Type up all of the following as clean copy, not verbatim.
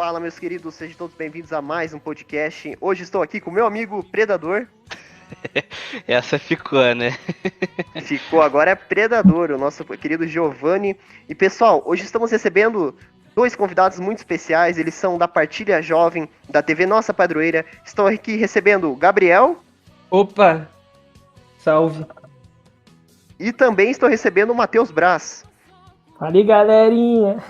Fala, meus queridos, sejam todos bem-vindos a mais um podcast. Hoje estou aqui com meu amigo Predador. Essa ficou, né? Ficou agora é Predador, o nosso querido Giovanni. E pessoal, hoje estamos recebendo dois convidados muito especiais. Eles são da Partilha Jovem, da TV Nossa Padroeira. Estou aqui recebendo o Gabriel. Opa! Salve! E também estou recebendo o Matheus Braz. Fala aí, galerinha!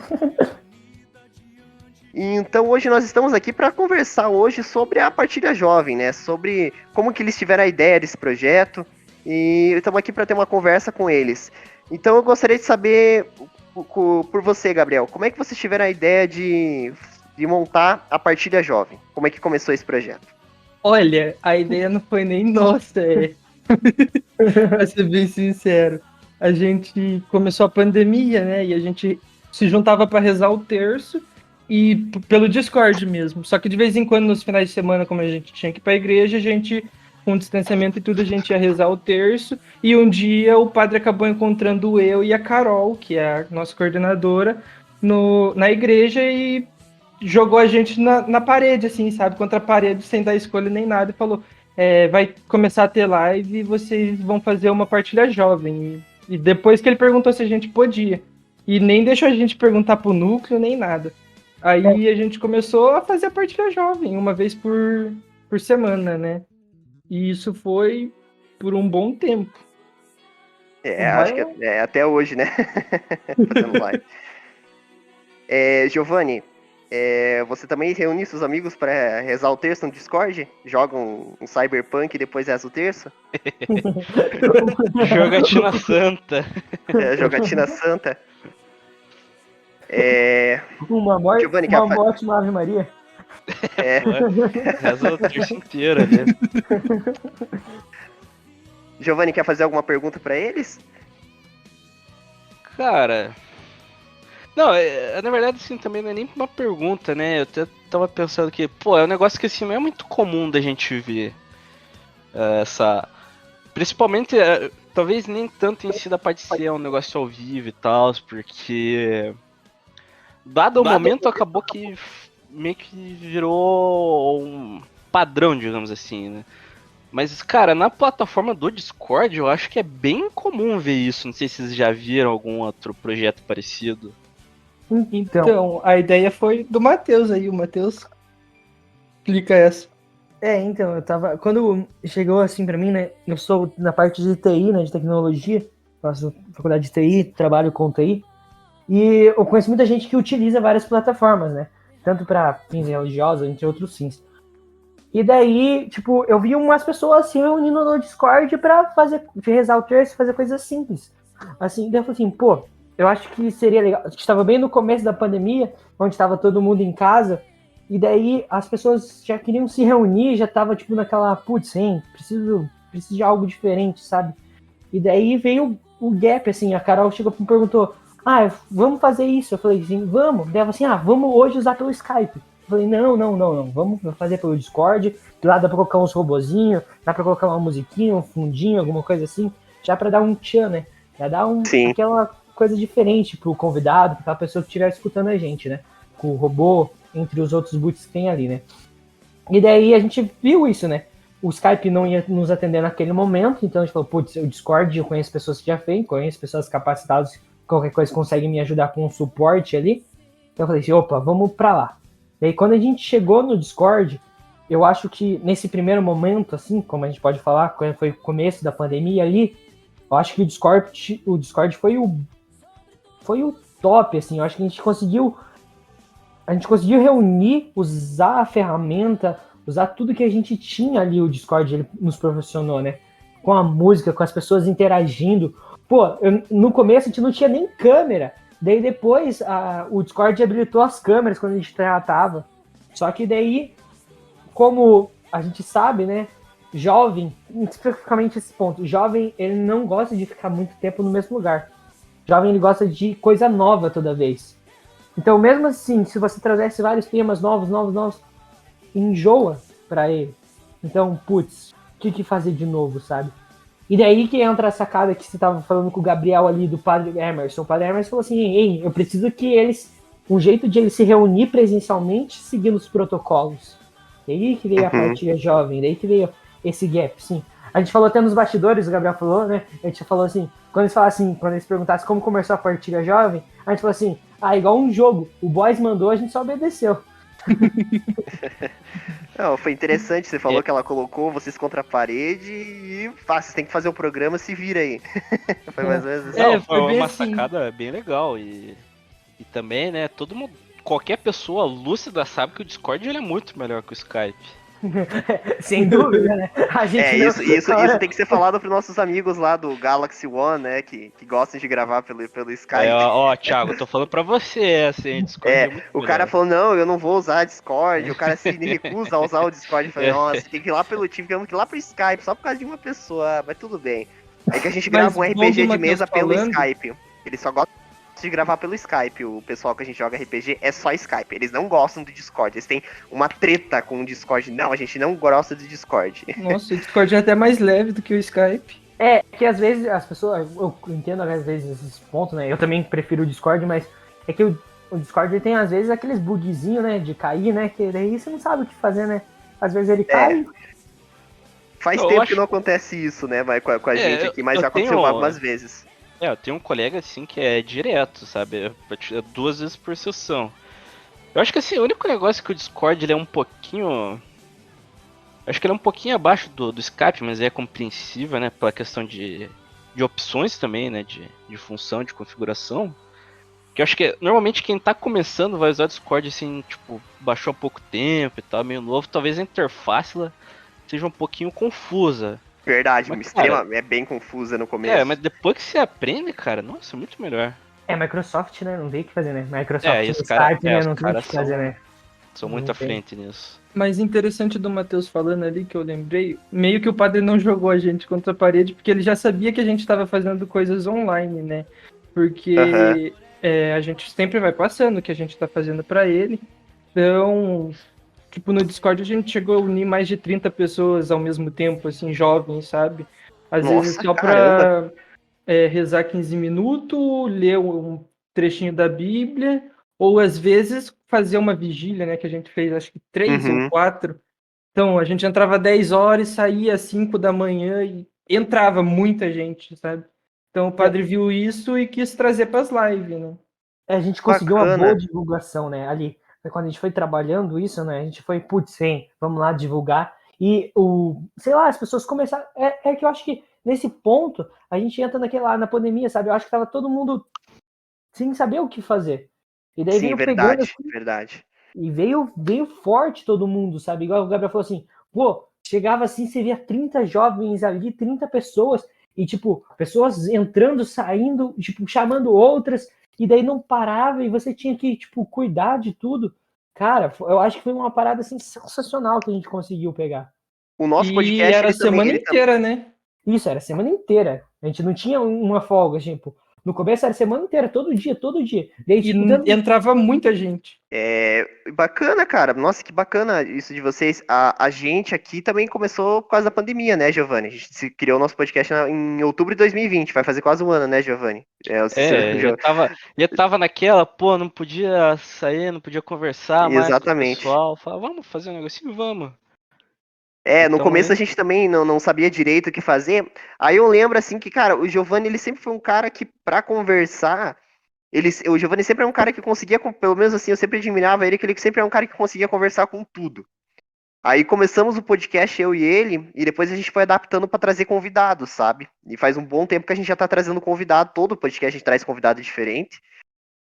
Então hoje nós estamos aqui para conversar hoje sobre a Partilha Jovem, né? Sobre como que eles tiveram a ideia desse projeto e estamos aqui para ter uma conversa com eles. Então eu gostaria de saber por você, Gabriel, como é que vocês tiveram a ideia de montar a Partilha Jovem? Como é que começou esse projeto? Olha, a ideia não foi nem nossa, pra ser bem sincero. A gente começou a pandemia, né? E a gente se juntava para rezar o terço e pelo Discord mesmo. Só que de vez em quando, nos finais de semana, como a gente tinha que ir pra igreja, a gente, com distanciamento e tudo, a gente ia rezar o terço. E um dia o padre acabou encontrando eu e a Carol, que é a nossa coordenadora, na igreja e jogou a gente na parede, assim, sabe? Contra a parede, sem dar escolha nem nada, e falou: vai começar a ter live e vocês vão fazer uma partilha jovem. E depois que ele perguntou se a gente podia. E nem deixou a gente perguntar pro núcleo, nem nada. Aí a gente começou a fazer a partilha jovem, uma vez por semana, né? E isso foi por um bom tempo. Acho que é até hoje, né? Fazendo live. Giovanni, você também reúne seus amigos para rezar o terço no Discord? Jogam um Cyberpunk e depois reza o terço? Jogatina Santa. Jogatina Santa. Uma morte, uma Ave Maria. Reza o terço inteiro ali. Giovanni, quer fazer alguma pergunta para eles? Cara... Não, na verdade, assim, também não é nem uma pergunta, né? Eu até tava pensando que, pô, é um negócio que, assim, não é muito comum da gente ver essa... Principalmente, talvez nem tanto em si da parte de ser um negócio ao vivo e tal, porque... Dado o momento, acabou que meio que virou um padrão, digamos assim, né? Mas, cara, na plataforma do Discord, eu acho que é bem comum ver isso. Não sei se vocês já viram algum outro projeto parecido. Então, a ideia foi do Matheus aí. O Matheus explica essa. Então, quando chegou assim pra mim, né, eu sou na parte de TI, né, de tecnologia, faço faculdade de TI, trabalho com TI, e eu conheço muita gente que utiliza várias plataformas, né, tanto para fins religiosos, entre outros fins. E daí, tipo, eu vi umas pessoas se reunindo no Discord pra rezar o terço, fazer coisas simples. Assim, daí eu falei assim, pô, eu acho que seria legal, a gente estava bem no começo da pandemia, onde estava todo mundo em casa. E daí as pessoas já queriam se reunir, já tava tipo naquela, putz, preciso de algo diferente, sabe? E daí veio o gap, assim, a Carol chegou e me perguntou, vamos fazer isso? Eu falei assim, vamos. Daí ela assim, vamos hoje usar pelo Skype. Eu falei, não, vamos fazer pelo Discord, lá dá pra colocar uns robozinhos, dá pra colocar uma musiquinha, um fundinho, alguma coisa assim, já pra dar um tchan, né? Já dar aquela coisa diferente pro convidado, pra aquela pessoa que estiver escutando a gente, né? Com o robô, entre os outros boots que tem ali, né? E daí a gente viu isso, né? O Skype não ia nos atender naquele momento, então a gente falou, putz, o Discord, eu conheço pessoas que já fez, conheço pessoas capacitadas, qualquer coisa conseguem me ajudar com o suporte ali. Então eu falei assim, opa, vamos pra lá. Daí quando a gente chegou no Discord, eu acho que nesse primeiro momento, assim, como a gente pode falar, quando foi o começo da pandemia ali, eu acho que o Discord foi o top, assim, eu acho que a gente conseguiu reunir, usar a ferramenta, usar tudo que a gente tinha ali, o Discord, ele nos proporcionou, né? Com a música, com as pessoas interagindo. Pô, no começo a gente não tinha nem câmera. Daí depois o Discord habilitou as câmeras quando a gente tratava. Só que daí, como a gente sabe, né? Jovem, especificamente esse ponto, jovem, ele não gosta de ficar muito tempo no mesmo lugar. Jovem, ele gosta de coisa nova toda vez. Então, mesmo assim, se você trouxesse vários temas novos, enjoa pra ele. Então, putz, o que fazer de novo, sabe? E daí que entra a sacada que você tava falando com o Gabriel ali do Padre Emerson. O Padre Emerson falou assim, eu preciso que eles um jeito de ele se reunir presencialmente seguindo os protocolos. E aí que veio a partilha jovem, daí que veio esse gap, sim. A gente falou até nos bastidores, o Gabriel falou, né? A gente falou assim, quando eles falassem assim, quando eles perguntassem como começou a partilha jovem, a gente falou assim, igual um jogo, o boys mandou, a gente só obedeceu. Não, foi interessante, você falou que ela colocou vocês contra a parede e vocês tem que fazer o programa, se vira aí. Foi mais ou menos assim. Não, foi foi bem uma assim. sacada bem legal. E também, né, todo mundo, qualquer pessoa lúcida sabe que o Discord ele é muito melhor que o Skype. Sem dúvida, né? A gente Isso tem que ser falado pros nossos amigos lá do Galaxy One, né? Que gostam de gravar pelo Skype. Ó, Thiago, eu tô falando pra você, assim, Discord é muito O melhor. cara falou, não, eu não vou usar Discord. O cara se recusa a usar o Discord. Eu falei, nossa, tem que ir lá pelo time, tem que ir lá pro Skype, só por causa de uma pessoa, mas tudo bem. É que a gente grava um RPG de mesa pelo Skype. Ele só gosta de gravar pelo Skype. O pessoal que a gente joga RPG é só Skype. Eles não gostam do Discord. Eles têm uma treta com o Discord. Não, a gente não gosta do Discord. Nossa, o Discord é até mais leve do que o Skype. É, que às vezes as pessoas, eu entendo às vezes esses pontos, né? Eu também prefiro o Discord, mas é que o Discord ele tem às vezes aqueles bugzinhos, né? De cair, né? Que daí você não sabe o que fazer, né? Às vezes ele cai. Faz tempo que não acontece isso, né? Vai com a gente aqui, mas já aconteceu algumas vezes. Eu tenho um colega assim que é direto, sabe? 2 vezes por sessão. Eu acho que assim, o único negócio é que o Discord ele é um pouquinho. Acho que ele é um pouquinho abaixo do Skype, mas é compreensível, né? Pela questão de opções também, né? De função, de configuração. Que eu acho que normalmente quem tá começando vai usar o Discord assim, tipo, baixou há pouco tempo e tal, meio novo. Talvez a interface lá seja um pouquinho confusa. Verdade, Mas, cara, é bem confusa no começo. mas depois que você aprende, cara, nossa, é muito melhor. É, Microsoft, né? Não tem o que fazer, né? Microsoft e no os cara, Skype, né? os Não tem o caras que fazer, né? são muito à frente nisso. Mas interessante do Matheus falando ali, que eu lembrei, meio que o padre não jogou a gente contra a parede, porque ele já sabia que a gente estava fazendo coisas online, né? Porque a gente sempre vai passando o que a gente tá fazendo para ele. Então, tipo, no Discord a gente chegou a unir mais de 30 pessoas ao mesmo tempo, assim, jovens, sabe? Às vezes só pra rezar 15 minutos, ler um trechinho da Bíblia, ou às vezes fazer uma vigília, né? Que a gente fez, acho que 3 ou 4. Então, a gente entrava 10 horas, saía às 5 da manhã e entrava muita gente, sabe? Então, o padre viu isso e quis trazer para as lives, né? A gente conseguiu uma boa divulgação, né? Ali, quando a gente foi trabalhando isso, né? A gente foi, putz, vamos lá divulgar. E sei lá, as pessoas começaram. É que eu acho que nesse ponto a gente entra na pandemia, sabe? Eu acho que tava todo mundo sem saber o que fazer. E daí veio pegando. Assim, verdade. E veio forte todo mundo, sabe? Igual o Gabriel falou assim, pô, chegava assim, você via 30 jovens ali, 30 pessoas, e tipo, pessoas entrando, saindo, tipo, chamando outras, e daí não parava, e você tinha que, tipo, cuidar de tudo. Cara, eu acho que foi uma parada, assim, sensacional que a gente conseguiu pegar. O nosso podcast... E era a semana inteira, né? Isso, era a semana inteira. A gente não tinha uma folga, tipo... No começo era a semana inteira, todo dia. Daí, tipo, entrava muita gente. Bacana, cara. Nossa, que bacana isso de vocês. A gente aqui também começou por causa da pandemia, né, Giovanni? A gente criou o nosso podcast em outubro de 2020. Vai fazer quase um ano, né, Giovanni? Já tava naquela, pô, não podia sair, não podia conversar mais com o pessoal. Falava, vamos fazer um negocinho? Vamos. No começo a gente também não sabia direito o que fazer. Aí eu lembro, assim, que, cara, o Giovanni, ele sempre foi um cara que, pra conversar, o Giovanni sempre é um cara que conseguia, pelo menos assim, eu sempre admirava ele, que ele sempre é um cara que conseguia conversar com tudo. Aí começamos o podcast, eu e ele, e depois a gente foi adaptando pra trazer convidados, sabe? E faz um bom tempo que a gente já tá trazendo convidado, todo podcast a gente traz convidado diferente.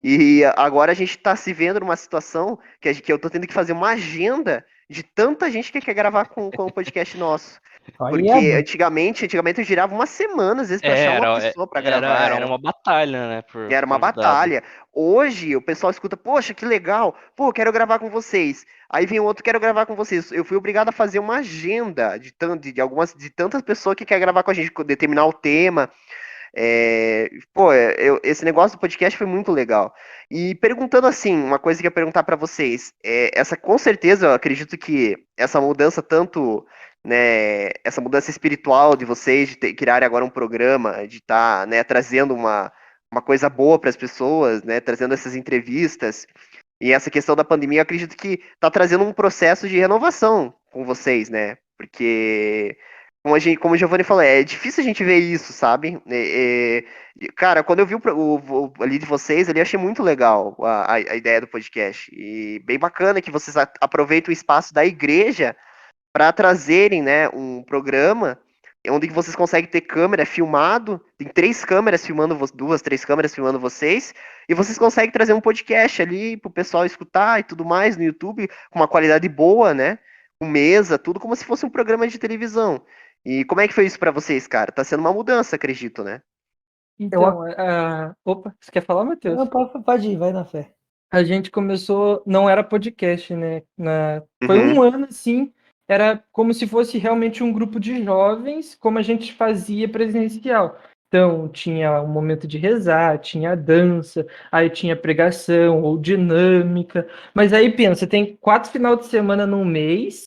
E agora a gente tá se vendo numa situação que eu tô tendo que fazer uma agenda de tanta gente que quer gravar com o podcast nosso. Porque antigamente eu girava uma semana, às vezes, pra achar uma pessoa pra gravar. Era uma batalha, né? Era uma batalha. Hoje o pessoal escuta, poxa, que legal, pô, quero gravar com vocês. Aí vem outro, quero gravar com vocês. Eu fui obrigado a fazer uma agenda de tantas pessoas que querem gravar com a gente, determinar o tema. Esse negócio do podcast foi muito legal. E perguntando assim, uma coisa que eu ia perguntar pra vocês, com certeza eu acredito que essa mudança tanto, né, essa mudança espiritual de vocês, de criarem agora um programa, de estar, né, trazendo uma coisa boa para as pessoas, né? Trazendo essas entrevistas. E essa questão da pandemia, eu acredito que está trazendo um processo de renovação com vocês, né? Porque, como o Giovanni falou, é difícil a gente ver isso, sabe? Cara, quando eu vi ali de vocês, ali, eu achei muito legal a ideia do podcast. E bem bacana que vocês aproveitam o espaço da igreja para trazerem, né, um programa onde vocês conseguem ter câmera filmado, tem 3 câmeras filmando, 2, 3 câmeras filmando vocês, e vocês conseguem trazer um podcast ali pro pessoal escutar e tudo mais no YouTube, com uma qualidade boa, né, com mesa, tudo como se fosse um programa de televisão. E como é que foi isso para vocês, cara? Tá sendo uma mudança, acredito, né? Então, opa, você quer falar, Não, Matheus? pode ir, vai na fé. A gente começou, não era podcast, né? Foi Uhum, um ano assim, era como se fosse realmente um grupo de jovens, como a gente fazia presencial. Então, tinha um momento de rezar, tinha dança, aí tinha pregação ou dinâmica. Mas aí pensa, tem 4 final de semana no mês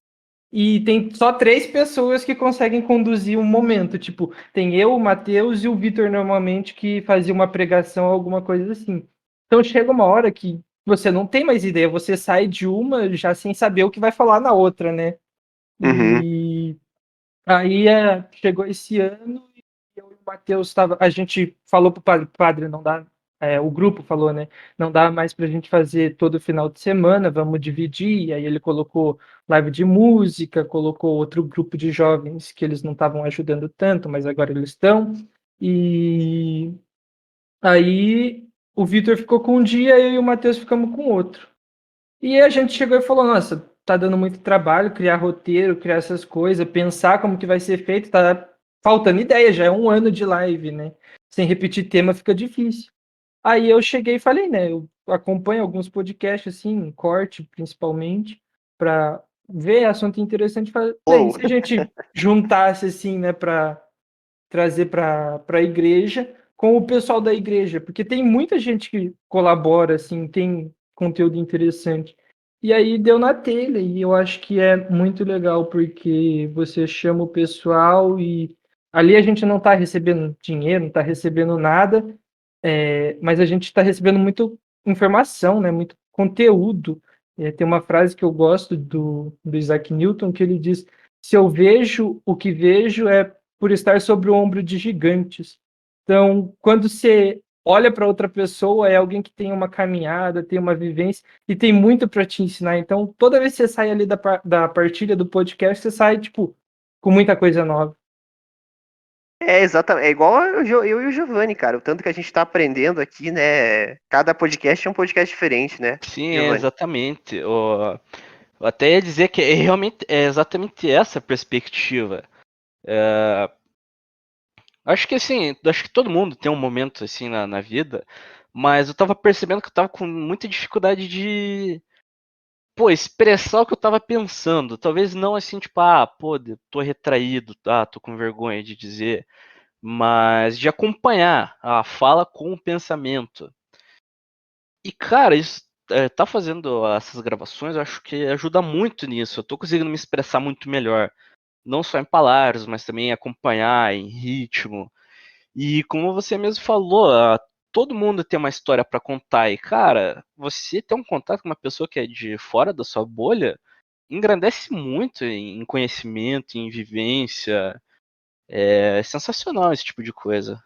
e tem só 3 pessoas que conseguem conduzir um momento. Tipo, tem eu, o Matheus e o Vitor normalmente que fazia uma pregação, alguma coisa assim. Então chega uma hora que você não tem mais ideia, você sai de uma já sem saber o que vai falar na outra, né? uhum. E aí chegou esse ano e eu e o Matheus estava, a gente falou pro padre, não dá, o grupo falou, né? Não dá mais pra gente fazer todo final de semana, vamos dividir. E aí ele colocou live de música, colocou outro grupo de jovens que eles não estavam ajudando tanto, mas agora eles estão. E aí o Vitor ficou com um dia, eu e o Matheus ficamos com outro. E a gente chegou e falou, nossa, tá dando muito trabalho criar roteiro, criar essas coisas, pensar como que vai ser feito, tá faltando ideia, já é um ano de live, né? Sem repetir tema fica difícil. Aí eu cheguei e falei, né, eu acompanho alguns podcasts, assim, corte principalmente, para ver assunto interessante. Falei, e Flow. se a gente juntasse, assim, né, para trazer para a igreja com o pessoal da igreja, porque tem muita gente que colabora, assim, tem conteúdo interessante. E aí deu na telha, e eu acho que é muito legal, porque você chama o pessoal e ali a gente não está recebendo dinheiro, não está recebendo nada, mas a gente está recebendo muita informação, né, muito conteúdo. Tem uma frase que eu gosto do Isaac Newton, que ele diz: se eu vejo o que vejo é por estar sobre o ombro de gigantes. Então, quando você olha para outra pessoa, é alguém que tem uma caminhada, tem uma vivência e tem muito para te ensinar. Então, toda vez que você sai ali da partilha do podcast, você sai, tipo, com muita coisa nova. É, exatamente. É igual eu e o Giovanni, cara. O tanto que a gente tá aprendendo aqui, né? Cada podcast é um podcast diferente, né, Sim, é Giovanni? exatamente. Eu até ia dizer que é realmente é exatamente essa a perspectiva. Acho que assim, acho que todo mundo tem um momento assim na vida, mas eu tava percebendo que eu tava com muita dificuldade de, pô, expressar o que eu tava pensando. Talvez não assim, tipo, pô, tô retraído, tô com vergonha de dizer, mas de acompanhar a fala com o pensamento. E, cara, isso tá fazendo essas gravações, eu acho que ajuda muito nisso. Eu tô conseguindo me expressar muito melhor. Não só em palavras, mas também acompanhar em ritmo. E como você mesmo falou, todo mundo tem uma história pra contar. E, cara, você ter um contato com uma pessoa que é de fora da sua bolha engrandece muito em conhecimento, em vivência. É sensacional esse tipo de coisa.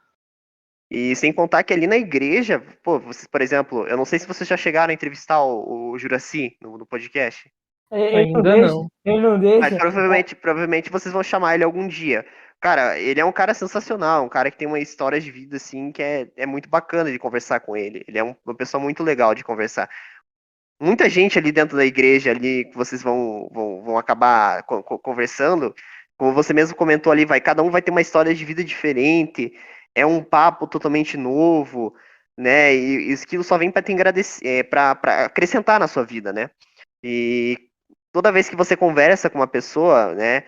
E sem contar que ali na igreja, pô, vocês, por exemplo, eu não sei se vocês já chegaram a entrevistar o Juraci no podcast, Ele não Ainda deixa, não. ele não mas deixa. provavelmente vocês vão chamar ele algum dia. Cara, ele é um cara sensacional, um cara que tem uma história de vida, assim, que é muito bacana de conversar com ele. Ele é uma pessoa muito legal de conversar. Muita gente ali dentro da igreja, ali, que vocês vão acabar conversando, como você mesmo comentou ali, cada um vai ter uma história de vida diferente, é um papo totalmente novo, né? E isso aquilo só vem para te agradecer, para acrescentar na sua vida, né? E toda vez que você conversa com uma pessoa, né?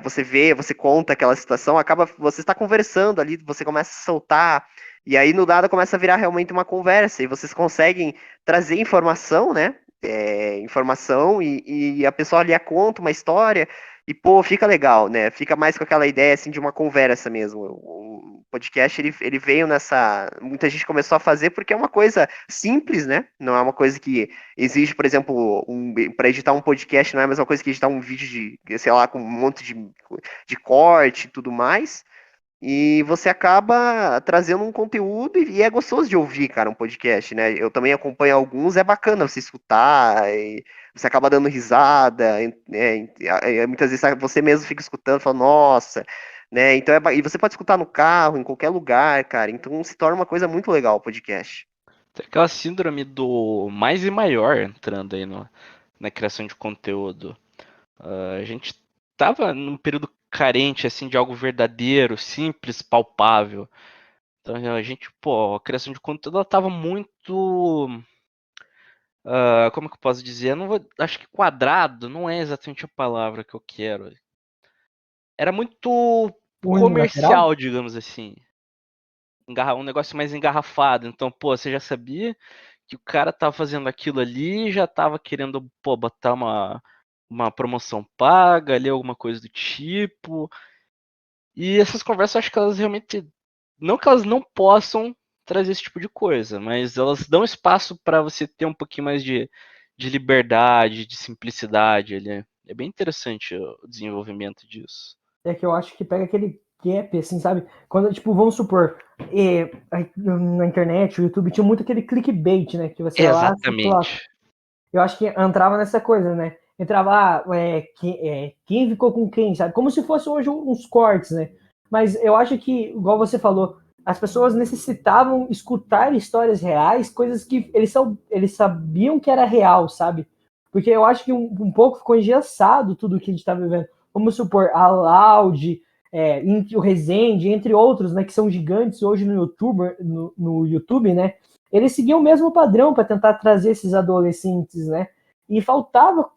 Você vê, você conta aquela situação, acaba, você está conversando ali, você começa a soltar, e aí no nada começa a virar realmente uma conversa, e vocês conseguem trazer informação, né? Informação, e a pessoa ali conta uma história, e pô, fica legal, né? Fica mais com aquela ideia assim de uma conversa mesmo. podcast ele veio nessa. Muita gente começou a fazer porque é uma coisa simples, né? Não é uma coisa que exige, por exemplo, para editar um podcast, não é a mesma coisa que editar um vídeo de, sei lá, com um monte de corte e tudo mais. E você acaba trazendo um conteúdo e é gostoso de ouvir, cara, um podcast, né? Eu também acompanho alguns, é bacana você escutar, e você acaba dando risada, muitas vezes você mesmo fica escutando, fala, nossa, né? Então e você pode escutar no carro, em qualquer lugar, cara. Então se torna uma coisa muito legal o podcast. Tem aquela síndrome do mais e maior entrando aí na criação de conteúdo. A gente tava num período carente, assim, de algo verdadeiro, simples, palpável. Então a gente, pô, a criação de conteúdo ela tava muito. Como que eu posso dizer? Eu não vou, acho que quadrado não é exatamente a palavra que eu quero. Era muito Unilateral? comercial, digamos assim. Um negócio mais engarrafado. Então, pô, você já sabia que o cara tava fazendo aquilo ali, já tava querendo, pô, botar uma promoção paga ali, alguma coisa do tipo. E essas conversas, eu acho que elas realmente. Não que elas não possam trazer esse tipo de coisa, mas elas dão espaço para você ter um pouquinho mais de liberdade, de simplicidade ali. É bem interessante o desenvolvimento disso. É que eu acho que pega aquele gap, assim, sabe? Quando, tipo, vamos supor, na internet, o YouTube tinha muito aquele clickbait, né? Que você vai lá, você coloca. Exatamente. Eu acho que entrava nessa coisa, né? Entrava, quem ficou com quem, sabe? Como se fosse hoje uns cortes, né? Mas eu acho que, igual você falou, as pessoas necessitavam escutar histórias reais, coisas que eles sabiam que era real, sabe? Porque eu acho que um pouco ficou engessado tudo que a gente tá vivendo. Vamos supor, a Loud, o Resende, entre outros, né, que são gigantes hoje no YouTube, né? Eles seguiam o mesmo padrão para tentar trazer esses adolescentes, né? E faltava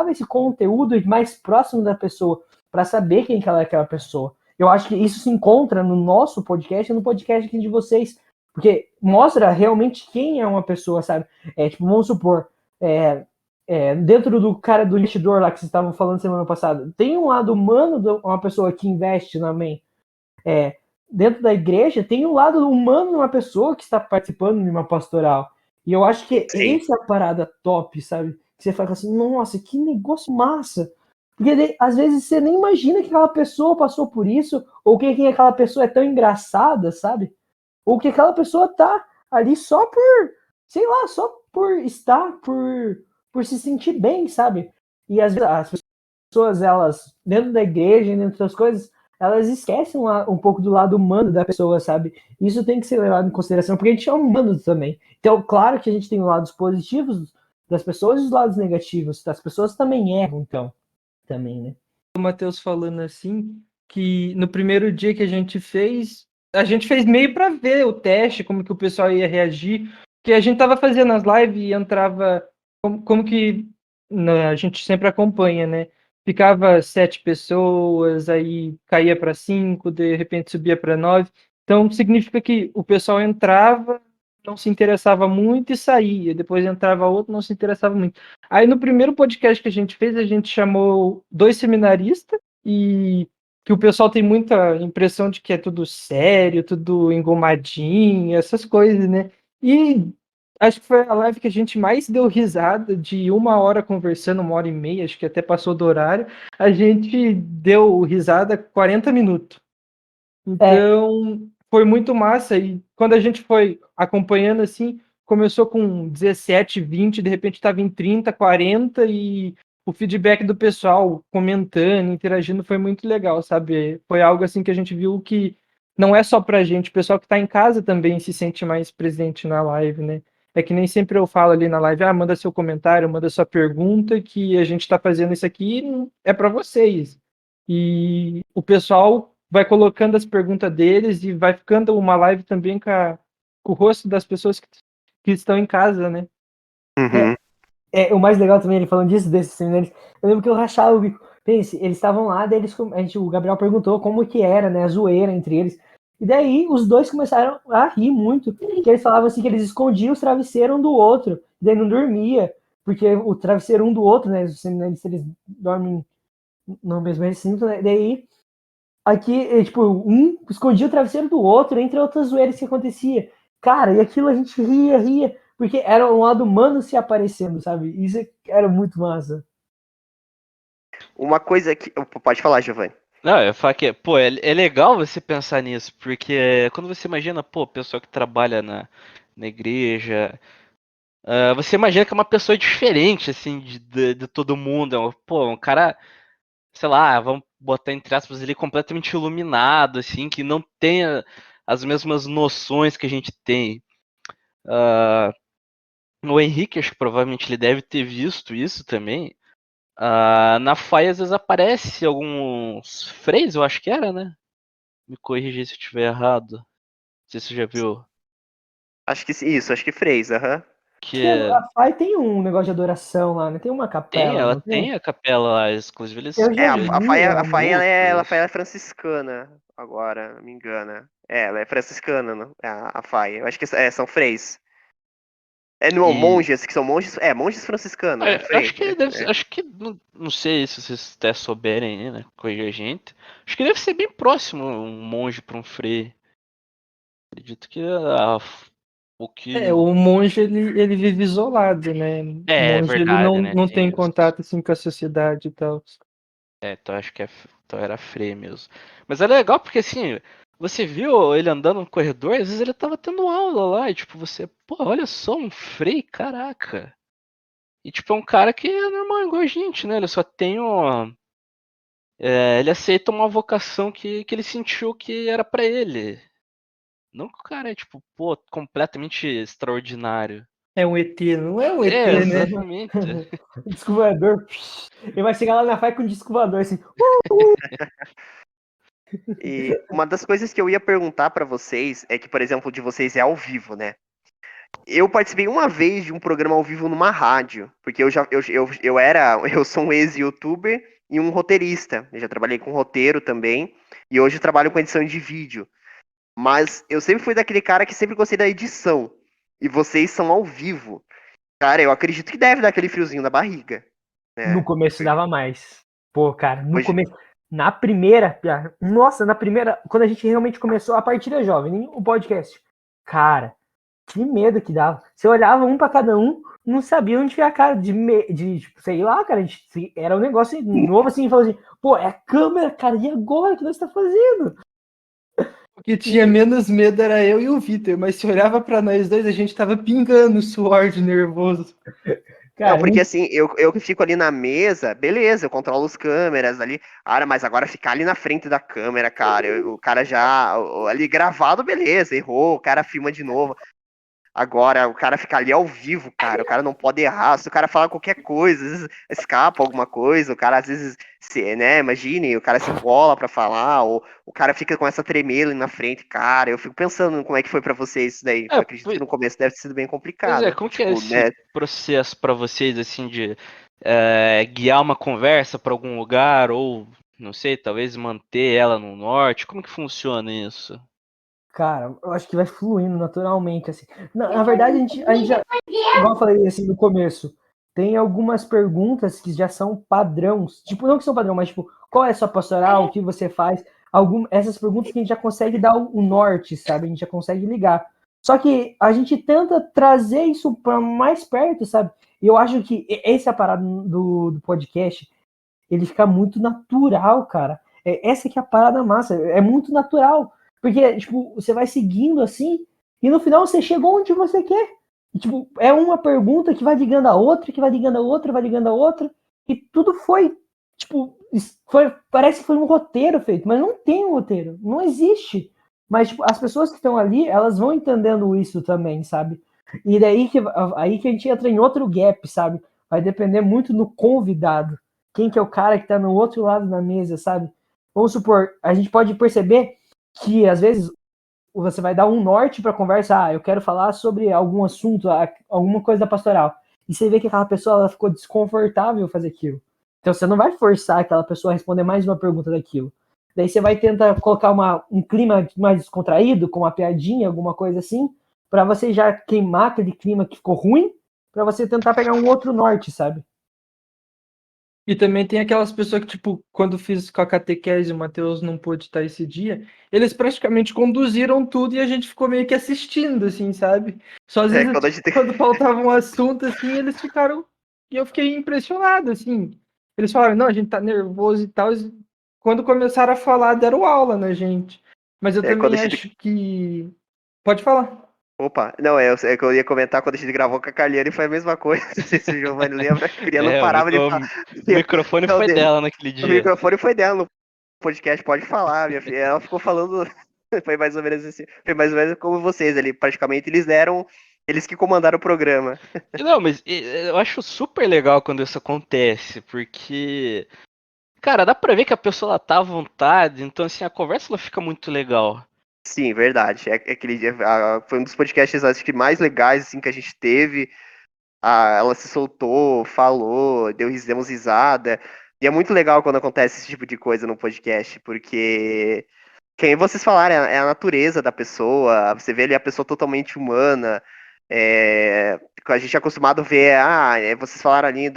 esse conteúdo mais próximo da pessoa para saber quem que ela é aquela pessoa. Eu acho que isso se encontra no nosso podcast e no podcast aqui de vocês, porque mostra realmente quem é uma pessoa, sabe? Tipo, vamos supor, dentro do cara do investidor lá que vocês estavam falando semana passada, tem um lado humano de uma pessoa que investe também. Dentro da igreja tem um lado humano de uma pessoa que está participando de uma pastoral. E eu acho que Sim. essa é a parada top, sabe? Que você fala assim, nossa, que negócio massa. Porque às vezes você nem imagina que aquela pessoa passou por isso, ou que aquela pessoa é tão engraçada, sabe? Ou que aquela pessoa tá ali só por, sei lá, só por estar, por se sentir bem, sabe? E às vezes as pessoas, elas, dentro da igreja, dentro das coisas, elas esquecem um pouco do lado humano da pessoa, sabe? Isso tem que ser levado em consideração, porque a gente é humano também. Então, claro que a gente tem os lados positivos das pessoas e os lados negativos. Das pessoas também erram, então, também, né? O Matheus falando assim, que no primeiro dia que a gente fez meio para ver o teste, como que o pessoal ia reagir, que a gente tava fazendo as lives e entrava, como que a gente sempre acompanha, né? Ficava 7 pessoas, aí caía para 5, de repente subia para 9. Então significa que o pessoal entrava, não se interessava muito e saía. Depois entrava outro, não se interessava muito. Aí no primeiro podcast que a gente fez, a gente chamou 2 seminaristas e que o pessoal tem muita impressão de que é tudo sério, tudo engomadinho, essas coisas, né? E acho que foi a live que a gente mais deu risada, de 1 hora conversando, 1 hora e meia, acho que até passou do horário. A gente deu risada 40 minutos. É, Então, foi muito massa. E quando a gente foi acompanhando assim, começou com 17, 20, de repente estava em 30, 40, e o feedback do pessoal comentando, interagindo foi muito legal, sabe? Foi algo assim que a gente viu que não é só pra gente, o pessoal que tá em casa também se sente mais presente na live, né? É que nem sempre eu falo ali na live, manda seu comentário, manda sua pergunta, que a gente tá fazendo isso aqui é para vocês. E o pessoal vai colocando as perguntas deles e vai ficando uma live também com o rosto das pessoas que estão em casa, né? Uhum. o mais legal também, ele falando disso, desses seminários, eu lembro que eu rachava o bico. Pense, eles estavam lá, daí o Gabriel perguntou como que era, né, a zoeira entre eles. E daí os dois começaram a rir muito, que eles falavam assim que eles escondiam os travesseiros um do outro, daí não dormia, porque o travesseiro um do outro, né, os seminaristas, eles dormem no mesmo recinto, né, daí aqui, tipo, um escondia o travesseiro do outro, entre outras zoeiras que acontecia. Cara, e aquilo a gente ria, porque era um lado humano se aparecendo, sabe? Isso era muito massa. Uma coisa que. Pode falar, Giovanni. Não, eu falo que, pô, é legal você pensar nisso, porque quando você imagina, pô, pessoa que trabalha na igreja, você imagina que é uma pessoa diferente, assim, de todo mundo. Pô, um cara, sei lá, vamos botar entre aspas ali, completamente iluminado, assim, que não tenha as mesmas noções que a gente tem. O Henrique, acho que provavelmente ele deve ter visto isso também. Na FAI às vezes aparece alguns freis, eu acho que era, né? Me corrija se eu estiver errado. Não sei se você já viu. Acho que isso, acho que Freis, aham. Acho que Que a FAI tem um negócio de adoração lá, né? Tem uma tem, capela, ela não tem? tem a capela lá, inclusive Eu já A vi Faia, lá, a né? Faia, ela músicas. é franciscana, agora, não me engana. Ela é franciscana, né? A Faia. Eu acho que são freis. Não, E monges, que são monges. Monges franciscanos, é acho frei. que deve ser, acho que não sei se vocês até souberem, né? Corrija a gente. Acho que deve ser bem próximo um monge para um frei. Acredito que o que O monge, ele vive isolado, né? O é monge, ele verdade, né? não Tem tem isso. contato, assim, com a sociedade e tal. Então acho que então era Frei mesmo. Mas é legal porque assim, você viu ele andando no corredor, às vezes ele tava tendo aula lá, e tipo, você, pô, olha só, um Frei, caraca. E tipo, é um cara que é normal igual a gente, né? Ele só tem ele aceita uma vocação que ele sentiu que era pra ele. Não que o cara é, tipo, pô, completamente extraordinário. É um ET, não é um ET, É, né? exatamente. O disco voador. Ele vai chegar lá na FAI com o disco voador, assim. E uma das coisas que eu ia perguntar pra vocês é que, por exemplo, de vocês é ao vivo, né? Eu participei uma vez de um programa ao vivo numa rádio, porque eu sou um ex-youtuber e um roteirista. Eu já trabalhei com roteiro também, e hoje eu trabalho com edição de vídeo. Mas eu sempre fui daquele cara que sempre gostei da edição. E vocês são ao vivo. Cara, eu acredito que deve dar aquele friozinho na barriga, No né? começo dava mais. Pô, cara, no Hoje, começo. Na primeira, nossa, na primeira, quando a gente realmente começou a partilha jovem, nem o podcast. Cara, que medo que dava. Você olhava um pra cada um, não sabia onde ia a cara de tipo, sei lá, cara, era um negócio novo assim, falou assim, pô, é a câmera, cara, e agora o que nós tá fazendo? O que tinha menos medo era eu e o Vitor, mas se olhava pra nós dois, a gente tava pingando suor de nervoso. não, Cara, porque assim, eu que fico ali na mesa, beleza, eu controlo as câmeras ali. Cara, mas agora ficar ali na frente da câmera, cara, o cara já. Ali gravado, beleza, errou, o cara filma de novo. Agora, o cara fica ali ao vivo, cara, o cara não pode errar. Se o cara falar qualquer coisa, às vezes escapa alguma coisa, o cara às vezes, né, imagine, o cara se embola pra falar, ou o cara fica com essa tremela ali na frente, cara. Eu fico pensando como é que foi pra vocês isso daí. Eu É, acredito que no começo deve ter sido bem pois é, complicado. como que é Tipo, esse né, processo pra vocês, assim, de guiar uma conversa pra algum lugar ou, não sei, talvez manter ela no norte? Como que funciona isso? cara, eu acho que vai fluindo naturalmente, assim. Na verdade, a gente já, igual eu falei assim no começo, tem algumas perguntas que já são padrões. Tipo, não que são padrão, mas tipo, qual é a sua pastoral, o que você faz? Essas perguntas que a gente já consegue dar o norte, sabe? A gente já consegue ligar. Só que a gente tenta trazer isso para mais perto, sabe? E eu acho que essa é a parada do podcast, ele fica muito natural, cara. Essa que é a parada massa, é muito natural. Porque, tipo, você vai seguindo assim, e no final você chegou onde você quer. E, tipo, é uma pergunta que vai ligando a outra, que vai ligando a outra, vai ligando a outra, e tudo foi, tipo, parece que foi um roteiro feito, mas não tem um roteiro, não existe. Mas, tipo, as pessoas que estão ali, elas vão entendendo isso também, sabe? E daí aí que a gente entra em outro gap, sabe? Vai depender muito do convidado. Quem que é o cara que tá no outro lado da mesa, sabe? Vamos supor, a gente pode perceber que às vezes você vai dar um norte para conversa, eu quero falar sobre algum assunto, alguma coisa da pastoral. E você vê que aquela pessoa ela ficou desconfortável fazer aquilo. Então você não vai forçar aquela pessoa a responder mais uma pergunta daquilo. Daí você vai tentar colocar um clima mais descontraído, com uma piadinha, alguma coisa assim, para você já queimar aquele clima que ficou ruim, para você tentar pegar um outro norte, sabe? E também tem aquelas pessoas que, tipo, quando fiz com a catequese, o Matheus não pôde estar esse dia, eles praticamente conduziram tudo e a gente ficou meio que assistindo, assim, sabe? Só às vezes, Quando a gente tem... quando faltava um assunto, assim, eles ficaram. E eu fiquei impressionado, assim. Eles falaram, não, a gente tá nervoso e tal. E quando começaram a falar, deram aula na gente. Mas eu quando a também gente... acho que. Pode falar. Opa, não, é que eu ia comentar quando a gente gravou com a Carliane foi a mesma coisa. Não sei se o Giovanni lembra, a Guria não É, parava de falar. o microfone Não, foi dela naquele o dia. microfone foi dela no podcast, pode falar, minha filha. Ela ficou falando, foi mais ou menos assim, foi mais ou menos como vocês ali, praticamente eles que comandaram o programa. Não, mas eu acho super legal quando isso acontece, porque, cara, dá pra ver que a pessoa ela tá à vontade, então assim, a conversa ela fica muito legal. Sim, verdade. Aquele dia, foi um dos podcasts acho que mais legais assim que a gente teve. Ela se soltou, falou, demos risada. E é muito legal quando acontece esse tipo de coisa no podcast, porque quem vocês falaram é a natureza da pessoa, você vê ali a pessoa totalmente humana. A gente é acostumado a ver, vocês falaram ali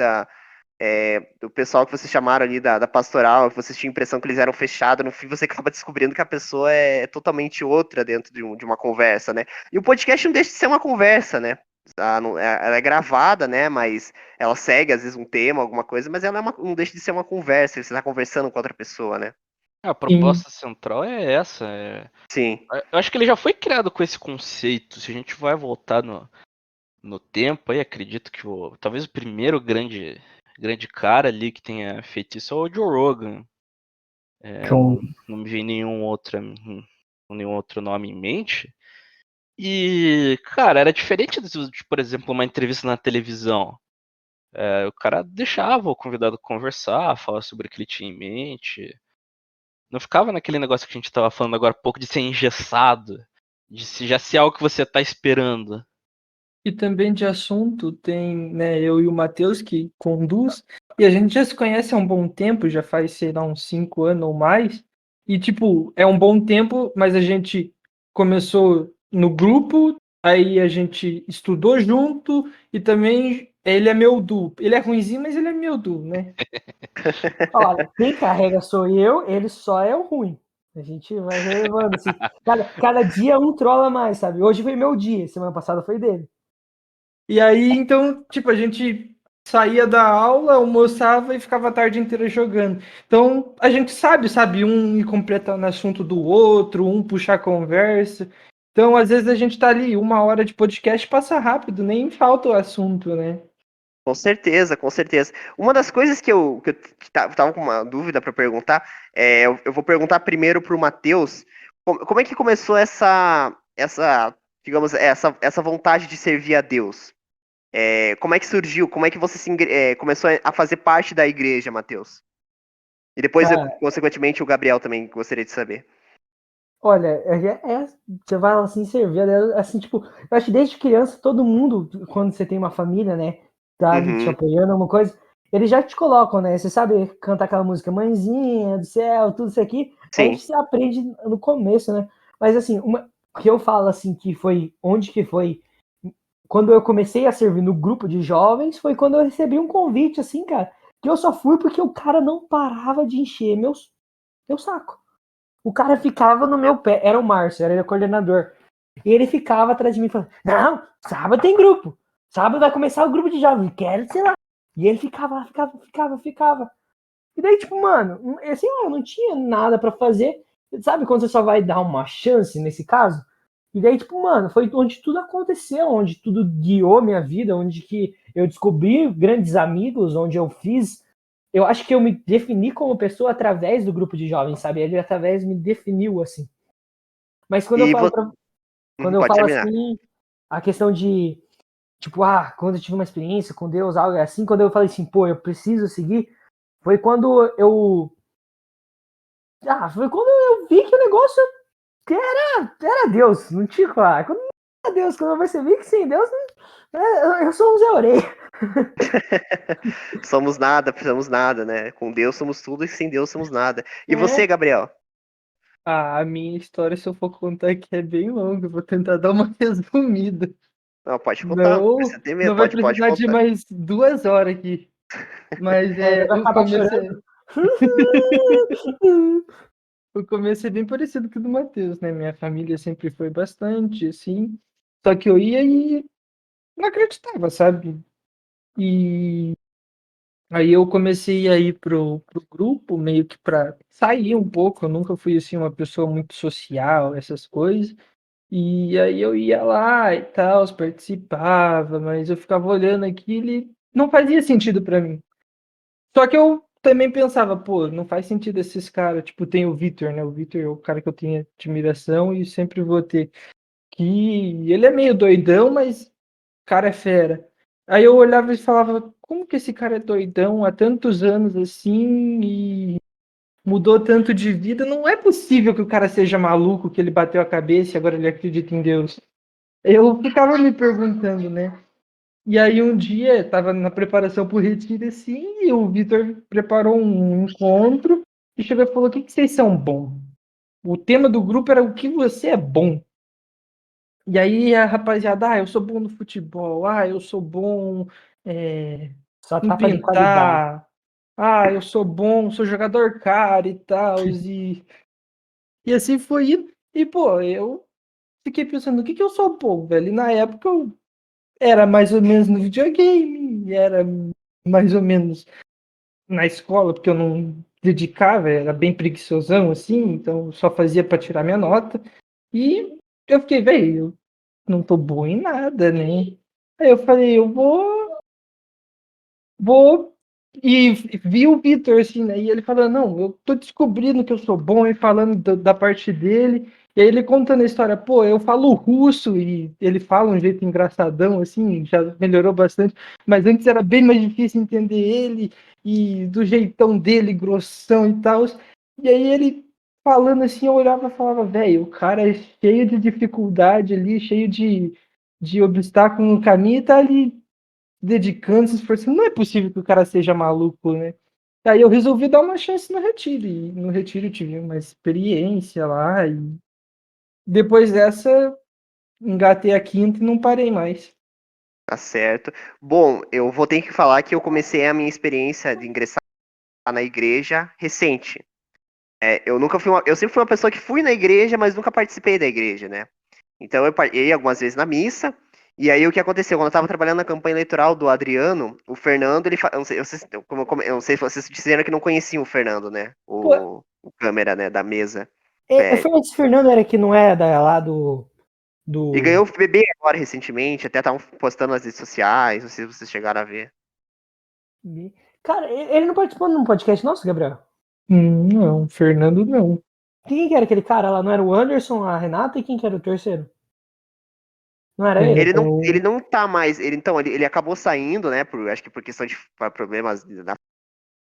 do pessoal que vocês chamaram ali da pastoral, que vocês tinham a impressão que eles eram fechados, no fim você acaba descobrindo que a pessoa é totalmente outra dentro de uma conversa, né? E o podcast não deixa de ser uma conversa, né? Ela é gravada, né? Mas ela segue, às vezes, um tema, alguma coisa, mas ela não deixa de ser uma conversa, você tá conversando com outra pessoa, né? A Sim. proposta central é essa. Sim. Eu acho que ele já foi criado com esse conceito. Se a gente vai voltar no tempo, aí acredito que talvez o primeiro grande cara ali que tenha feito isso é o Joe Rogan. Então, Não me vem nenhum outro nome em mente. E, cara, era diferente de, por exemplo, uma entrevista na televisão. O cara deixava o convidado conversar, falar sobre o que ele tinha em mente. Não ficava naquele negócio que a gente tava falando agora há pouco de ser engessado, de já ser algo que você tá esperando. E também de assunto tem, né, eu e o Matheus que conduz, e a gente já se conhece há um bom tempo, já faz, sei lá, uns 5 anos ou mais, e tipo, é um bom tempo, mas a gente começou no grupo, aí a gente estudou junto, e também ele é meu duo. Ele é ruinzinho, mas ele é meu duo, né? olha, quem carrega sou eu, ele só é o ruim. A gente vai relevando assim. Cada dia um trola mais, sabe? Hoje foi meu dia, semana passada foi dele. E aí, então, tipo, a gente saía da aula, almoçava e ficava a tarde inteira jogando. Então, a gente sabe, um ir completando assunto do outro, um puxar a conversa. Então, às vezes a gente tá ali, 1 hora de podcast passa rápido, nem falta o assunto, né? Com certeza, com certeza. Uma das coisas que eu tava com uma dúvida para perguntar, eu vou perguntar primeiro pro Matheus, como é que começou digamos, essa vontade de servir a Deus? Como é que surgiu? Como é que você começou a fazer parte da igreja, Matheus? E depois, Cara, consequentemente, o Gabriel também gostaria de saber. olha, você vai assim servir, assim, tipo, eu acho que desde criança todo mundo, quando você tem uma família, né, tá ali te Uhum, apoiando, alguma coisa, eles já te colocam, né? Você sabe cantar aquela música Mãezinha do céu, tudo isso aqui, a sim. gente se aprende no começo, né? Mas assim, uma que eu falo assim que foi onde que foi quando eu comecei a servir no grupo de jovens, foi quando eu recebi um convite assim, cara, que eu só fui porque o cara não parava de encher meu saco. O cara ficava no meu pé, era o Márcio, era o coordenador. E ele ficava atrás de mim falando: Não, sábado tem grupo. Sábado vai começar o grupo de jovens, quero, sei lá. E ele ficava lá, ficava. E daí, tipo, mano, assim, eu não tinha nada pra fazer. Sabe quando você só vai dar uma chance nesse caso? E daí, tipo, mano, foi onde tudo aconteceu, onde tudo guiou minha vida, onde que eu descobri grandes amigos, onde eu fiz. Eu acho que eu me defini como pessoa através do grupo de jovens, sabe? Ele através me definiu assim. Mas E você. quando eu Pode falo terminar. assim, a questão de, tipo, quando eu tive uma experiência com Deus, algo assim, quando eu falei assim, pô, eu preciso seguir, foi quando eu. Foi quando eu vi que o negócio era Deus, não tinha claro. Quando não era Deus, quando eu percebi que sem Deus, eu sou um Zé Orelha. Somos nada, né? Com Deus somos tudo e sem Deus somos nada. E você, É. Gabriel? A minha história, se eu for contar aqui, é bem longa, eu vou tentar dar uma resumida. Não, pode contar, não Não, precisa ter medo, não vai pode precisar de contar. mais 2 horas aqui. Mas Vai o acabar começo chorando. o começo é bem parecido com o do Matheus, né? Minha família sempre foi bastante, assim. Só que eu ia e não acreditava, sabe? E aí eu comecei a ir pro grupo, meio que pra sair um pouco. Eu nunca fui, assim, uma pessoa muito social, essas coisas. E aí eu ia lá e tal, participava, mas eu ficava olhando aquilo e não fazia sentido pra mim. Só que eu também pensava, pô, não faz sentido esses caras. Tipo, tem o Vitor, né? O Vitor é o cara que eu tenho admiração e sempre vou ter. Que ele é meio doidão, mas o cara é fera. Aí eu olhava e falava, como que esse cara é doidão há tantos anos assim e mudou tanto de vida? Não é possível que o cara seja maluco, que ele bateu a cabeça e agora ele acredita em Deus. Eu ficava me perguntando, né? E aí um dia, estava na preparação para o retiro assim, e o Vitor preparou um encontro e chegou e falou: o que que vocês são bons? O tema do grupo era o que você é bom. E aí a rapaziada, eu sou bom no futebol, eu sou bom é, Só em tapa de qualidade. pintar, eu sou bom, sou jogador caro e tal. E assim foi indo. E, pô, eu fiquei pensando, o que que eu sou bom, velho? E na época eu era mais ou menos no videogame, era mais ou menos na escola, porque eu não dedicava, era bem preguiçosão assim, então só fazia para tirar minha nota. E eu fiquei, velho, eu não tô bom em nada, né? Aí eu falei, vou. E vi o Vitor, assim, né? E ele falando, não, eu tô descobrindo que eu sou bom, e falando da parte dele. E aí ele contando a história, pô, eu falo russo, e ele fala um jeito engraçadão, assim, já melhorou bastante. Mas antes era bem mais difícil entender ele, e do jeitão dele, grossão e tal. E aí ele falando assim, eu olhava e falava, velho, o cara é cheio de dificuldade ali, cheio de obstáculo no caminho, e tá ali dedicando, se esforçando. Não é possível que o cara seja maluco, né? Aí eu resolvi dar uma chance no retiro. E no retiro eu tive uma experiência lá. E depois dessa, engatei a quinta e não parei mais. Tá certo. Bom, eu vou ter que falar que eu comecei a minha experiência de ingressar na igreja recente. Eu nunca fui eu sempre fui uma pessoa que fui na igreja, mas nunca participei da igreja, né? Então eu ia algumas vezes na missa. E aí o que aconteceu? Quando eu estava trabalhando na campanha eleitoral do Adriano, o Fernando, eu não sei, eu não sei se vocês disseram que não conheciam o Fernando, né? Pô, O câmera, né, da mesa. Foi esse Fernando era que não é lá E do. ganhou o bebê agora recentemente, até estavam postando nas redes sociais, não sei se vocês chegaram a ver. Cara, ele não participou num podcast nosso, Gabriel? não, Fernando não. Quem que era aquele cara lá? Não era o Anderson, a Renata e quem que era o terceiro? Não era É, ele? Ele não tá mais, ele acabou saindo, né, acho que por questão de problemas da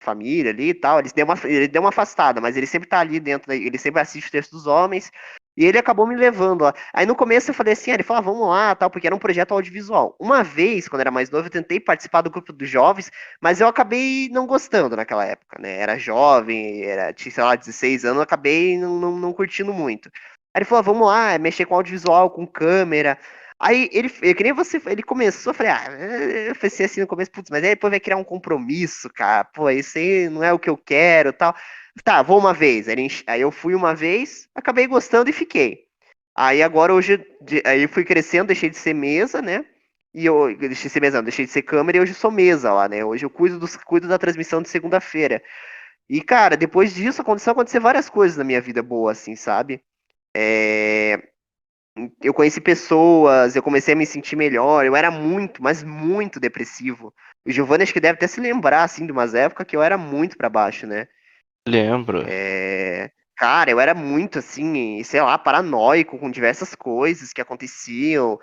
família ali e tal, ele deu uma afastada, mas ele sempre tá ali dentro, ele sempre assiste o texto dos homens, e ele acabou me levando lá. Aí no começo eu falei assim, ele falou, vamos lá, tal, porque era um projeto audiovisual. Uma vez, quando eu era mais novo, eu tentei participar do grupo dos jovens, mas eu acabei não gostando naquela época, né, era jovem, tinha, sei lá, 16 anos, eu acabei não curtindo muito. Aí ele falou, vamos lá, mexer com audiovisual, com câmera. Aí que nem você, ele começou, eu falei, eu pensei assim no começo, putz, mas aí depois vai criar um compromisso, cara, pô, isso aí não é o que eu quero, tal. Tá, vou uma vez. Aí eu fui uma vez, acabei gostando e fiquei. Aí agora hoje, aí eu fui crescendo, deixei de ser mesa, né? E eu deixei de ser mesa, não, deixei de ser câmera e hoje eu sou mesa lá, né? Hoje eu cuido da transmissão de segunda-feira. E, cara, depois disso começou a acontecer várias coisas na minha vida boa, assim, sabe? É, eu conheci pessoas, eu comecei a me sentir melhor. Eu era muito, mas muito depressivo. O Giovanni acho que deve até se lembrar, assim, de umas épocas que eu era muito pra baixo, né? Lembro. Cara, eu era muito, assim, sei lá, paranoico com diversas coisas que aconteciam.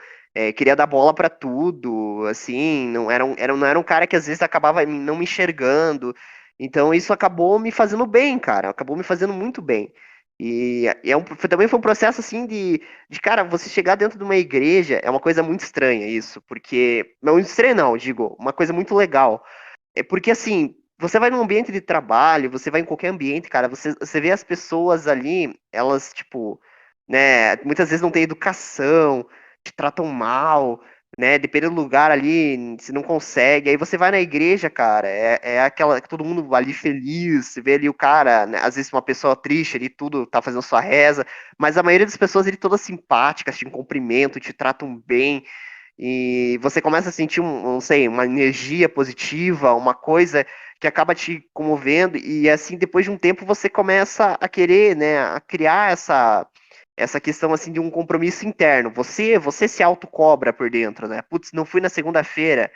Queria dar bola pra tudo, assim, não era um cara que às vezes acabava não me enxergando. Então isso acabou me fazendo bem, cara. Acabou me fazendo muito bem. Também foi um processo assim cara, você chegar dentro de uma igreja é uma coisa muito estranha isso, porque. Não estranha, não, digo, uma coisa muito legal. É porque assim, você vai num ambiente de trabalho, você vai em qualquer ambiente, cara, você vê as pessoas ali, elas, tipo, né, muitas vezes não têm educação, te tratam mal. né? Dependendo do lugar ali, você não consegue. Aí você vai na igreja, cara, é aquela todo mundo ali feliz, você vê ali o cara, né, às vezes uma pessoa triste ali, tudo tá fazendo sua reza, mas a maioria das pessoas ali todas simpáticas, te cumprimentam, te tratam bem. E você começa a sentir não sei, uma energia positiva, uma coisa que acaba te comovendo, e assim, depois de um tempo, você começa a querer, né, a criar essa questão assim de um compromisso interno. Você se autocobra por dentro, né? Putz, não fui na segunda-feira.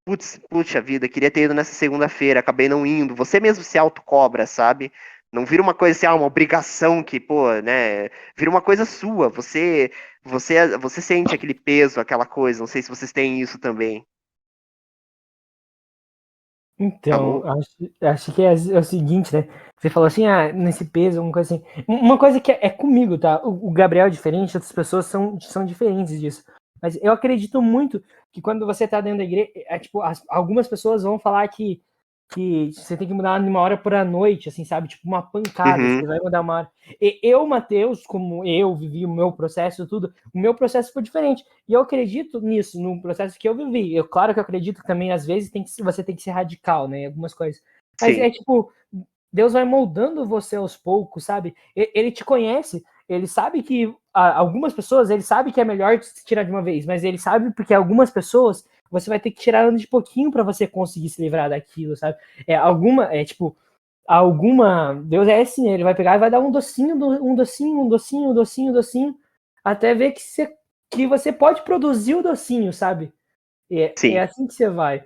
Putz, puxa vida, queria ter ido nessa segunda-feira, acabei não indo. Você mesmo se autocobra, sabe? Não vira uma coisa assim, uma obrigação que, pô, né? Vira uma coisa sua. Você sente aquele peso, aquela coisa. Não sei se vocês têm isso também. Então, Alô? acho que é o seguinte, né? Você falou assim, nesse peso, uma coisa assim. Uma coisa que é comigo, tá? O Gabriel é diferente, outras pessoas são diferentes disso. Mas eu acredito muito que quando você tá dentro da igreja, tipo, algumas pessoas vão falar que você tem que mudar de uma hora para noite, assim, sabe? Tipo, uma pancada, Uhum. você vai mudar uma hora. E eu, Matheus, como eu vivi o meu processo, tudo, o meu processo foi diferente. E eu acredito nisso, no processo que eu vivi. Claro que eu acredito que também, às vezes, você tem que ser radical, né? Em algumas coisas. Mas Sim, é tipo, Deus vai moldando você aos poucos, sabe? Ele te conhece, ele sabe que algumas pessoas, ele sabe que é melhor se tirar de uma vez, mas ele sabe porque algumas pessoas você vai ter que tirar de pouquinho para você conseguir se livrar daquilo, sabe? Deus é assim, ele vai pegar e vai dar um docinho, um docinho, um docinho, um docinho, um docinho, até ver que você pode produzir o docinho, sabe? É sim. assim que você vai.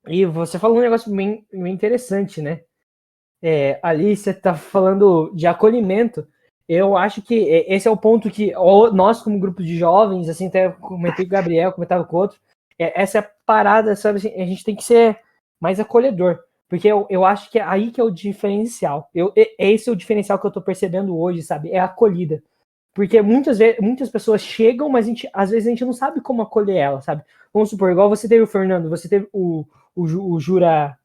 E você falou um negócio bem interessante, né? Ali você está falando de acolhimento. Eu acho que esse é o ponto que nós, como grupo de jovens, assim, até comentei com o Gabriel, comentava com o outro, essa é a parada, sabe? Assim, a gente tem que ser mais acolhedor, porque eu acho que é aí que é o diferencial. Esse é o diferencial que eu estou percebendo hoje, sabe? É a acolhida. Porque muitas vezes, muitas pessoas chegam, mas às vezes a gente não sabe como acolher ela, sabe? Vamos supor, igual você teve o Fernando, você teve o Jura,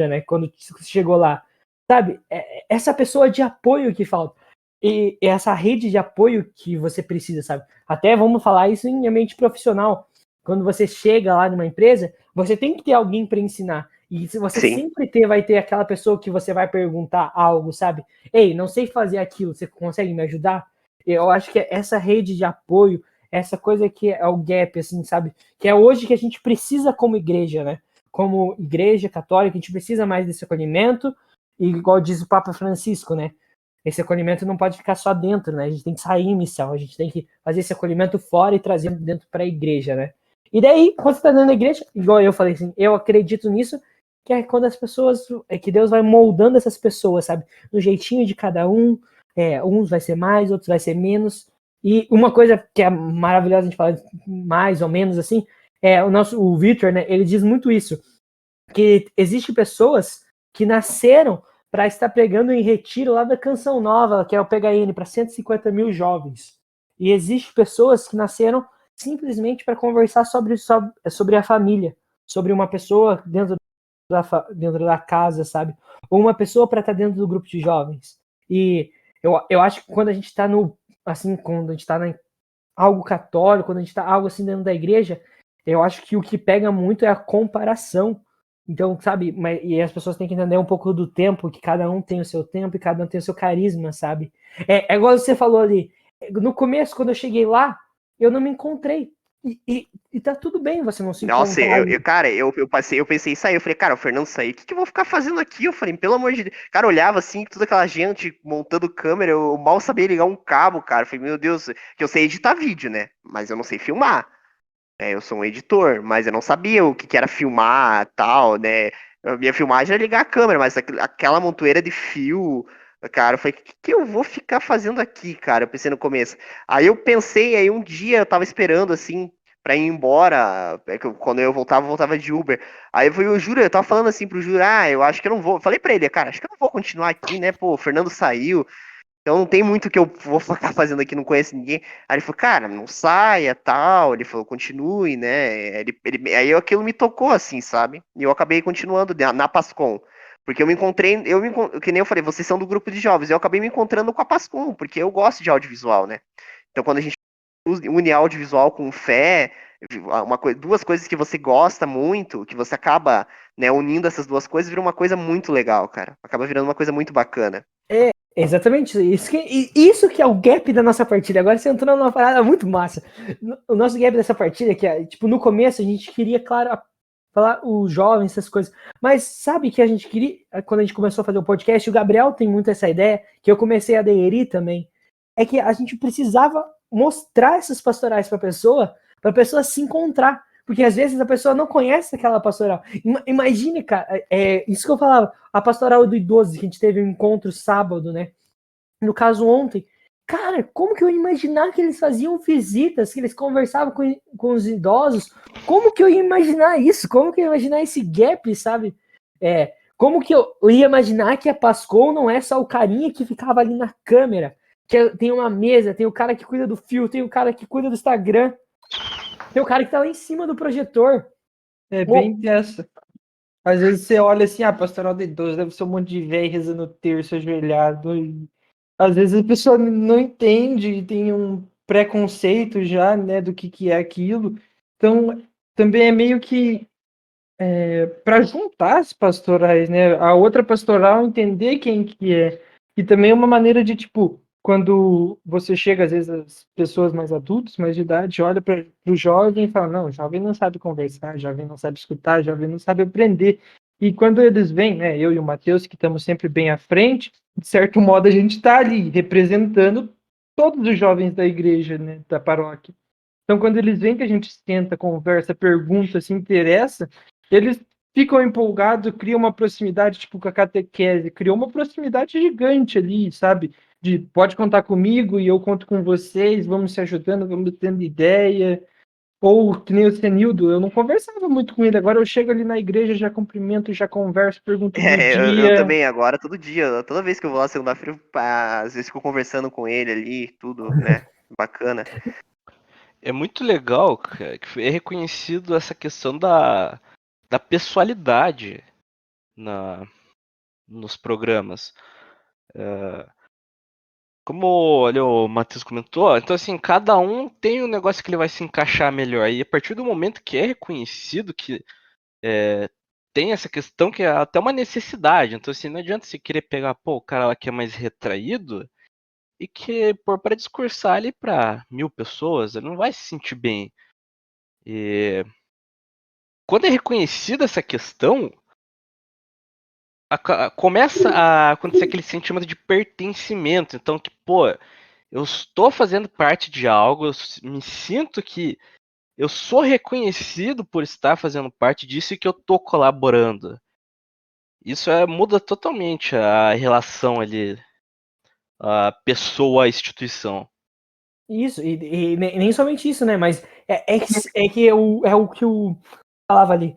né? Quando chegou lá. Sabe? Essa pessoa de apoio que falta. E essa rede de apoio que você precisa, sabe? Até vamos falar isso em ambiente profissional. Quando você chega lá numa empresa, você tem que ter alguém para ensinar. E se você Sim. sempre vai ter aquela pessoa que você vai perguntar algo, sabe? Ei, não sei fazer aquilo, você consegue me ajudar? Eu acho que essa rede de apoio, essa coisa que é o gap, assim, sabe? Que é hoje que a gente precisa como igreja, né? Como igreja católica, a gente precisa mais desse acolhimento, e igual diz o Papa Francisco, né? Esse acolhimento não pode ficar só dentro, né? A gente tem que sair em missão, a gente tem que fazer esse acolhimento fora e trazer dentro para a igreja, né? E daí, quando você está dentro da igreja, igual eu falei assim, eu acredito nisso, que é quando as pessoas, que Deus vai moldando essas pessoas, sabe? No jeitinho de cada um, uns vai ser mais, outros vai ser menos. E uma coisa que é maravilhosa a gente falar mais ou menos assim, o Victor, né? Ele diz muito isso, que existe pessoas que nasceram para estar pregando em retiro lá da Canção Nova, que é o PHN, para 150 mil jovens. E existe pessoas que nasceram simplesmente para conversar sobre a família, sobre uma pessoa dentro da casa, sabe? Ou uma pessoa para estar dentro do grupo de jovens. E eu acho que quando a gente está quando a gente está algo católico, quando a gente está algo assim dentro da igreja, eu acho que o que pega muito é a comparação. Então, sabe, e as pessoas têm que entender um pouco do tempo, que cada um tem o seu tempo e cada um tem o seu carisma, sabe? É igual você falou ali, no começo, quando eu cheguei lá, eu não me encontrei. E tá tudo bem você não se Nossa, encontrar. cara, eu pensei isso aí, eu falei, cara, o Fernando saiu, o que que eu vou ficar fazendo aqui? Eu falei, pelo amor de Deus. Cara, eu olhava assim, toda aquela gente montando câmera, eu mal sabia ligar um cabo, cara. Eu falei, meu Deus, que eu sei editar vídeo, né? Mas eu não sei filmar. Eu sou um editor, mas eu não sabia o que que era filmar, tal, né? A minha filmagem era ligar a câmera, mas aquela montoeira de fio, cara, eu falei, o que que eu vou ficar fazendo aqui, cara? Eu pensei no começo. Aí eu pensei, aí um dia eu tava esperando, assim, pra ir embora, quando eu voltava de Uber. Aí eu juro, eu tava falando assim pro Juro, eu acho que eu não vou. Falei pra ele, cara, acho que eu não vou continuar aqui, né? Pô, o Fernando saiu. Então não tem muito que eu vou ficar fazendo aqui, não conheço ninguém. Aí ele falou, cara, não saia, tal. Ele falou, continue, né? Aí aquilo me tocou, assim, sabe? E eu acabei continuando na Pascom. Porque eu me encontrei, que nem eu falei, vocês são do grupo de jovens. Eu acabei me encontrando com a Pascom, porque eu gosto de audiovisual, né? Então quando a gente une audiovisual com fé, duas coisas que você gosta muito, que você acaba, né, unindo essas duas coisas, vira uma coisa muito legal, cara. Acaba virando uma coisa muito bacana. Exatamente isso que é o gap da nossa partida. Agora você entrou numa parada muito massa. O nosso gap dessa partida, que é, tipo, no começo a gente queria, claro, falar os jovens, essas coisas. Mas sabe que a gente queria, quando a gente começou a fazer o podcast, o Gabriel tem muito essa ideia, que eu comecei a aderir também, é que a gente precisava mostrar essas pastorais pra pessoa se encontrar. Porque às vezes a pessoa não conhece aquela pastoral. Imagine, cara, isso que eu falava, a pastoral do idoso, que a gente teve um encontro sábado, né? No caso ontem. Cara, como que eu ia imaginar que eles faziam visitas, que eles conversavam com os idosos? Como que eu ia imaginar isso? Como que eu ia imaginar esse gap, sabe? Como que eu ia imaginar que a Pascou não é só o carinha que ficava ali na câmera, que tem uma mesa, tem o cara que cuida do fio, tem o cara que cuida do Instagram, tem o cara que tá lá em cima do projetor. É bem dessa. Às vezes você olha assim, pastoral de idoso deve ser um monte de velho rezando terço, ajoelhado. E às vezes a pessoa não entende e tem um preconceito já, né, do que é aquilo. Então, também é meio que para juntar as pastorais, né? A outra pastoral entender quem que é. E também é uma maneira de, tipo, quando você chega, às vezes, as pessoas mais adultas, mais de idade, olha para o jovem e fala, não, o jovem não sabe conversar, o jovem não sabe escutar, o jovem não sabe aprender. E quando eles vêm, né, eu e o Matheus, que estamos sempre bem à frente, de certo modo a gente está ali representando todos os jovens da igreja, né, da paróquia. Então, quando eles veem que a gente senta, conversa, pergunta, se interessa, eles ficam empolgados, criam uma proximidade, tipo, com a catequese, criou uma proximidade gigante ali, sabe? De pode contar comigo e eu conto com vocês, vamos se ajudando, vamos tendo ideia. Ou que nem o Senildo, eu não conversava muito com ele, agora eu chego ali na igreja, já cumprimento, já converso, pergunto do Eu dia. também, agora, todo dia, toda vez que eu vou lá segunda-feira, às vezes fico conversando com ele ali, tudo, né? Bacana. É muito legal, cara, que é reconhecido essa questão da pessoalidade nos programas. Como olha, o Matheus comentou, então assim, cada um tem um negócio que ele vai se encaixar melhor. E a partir do momento que é reconhecido que tem essa questão que é até uma necessidade. Então assim, não adianta você querer pegar, o cara lá que é mais retraído e que pôr para discursar ali para 1000 pessoas, ele não vai se sentir bem. E quando é reconhecida essa questão, começa a acontecer aquele sentimento de pertencimento. Então, que, eu estou fazendo parte de algo, eu me sinto que eu sou reconhecido por estar fazendo parte disso e que eu estou colaborando. Isso muda totalmente a relação ali, a pessoa à instituição. Isso, e nem somente isso, né? Mas que é o que eu falava ali.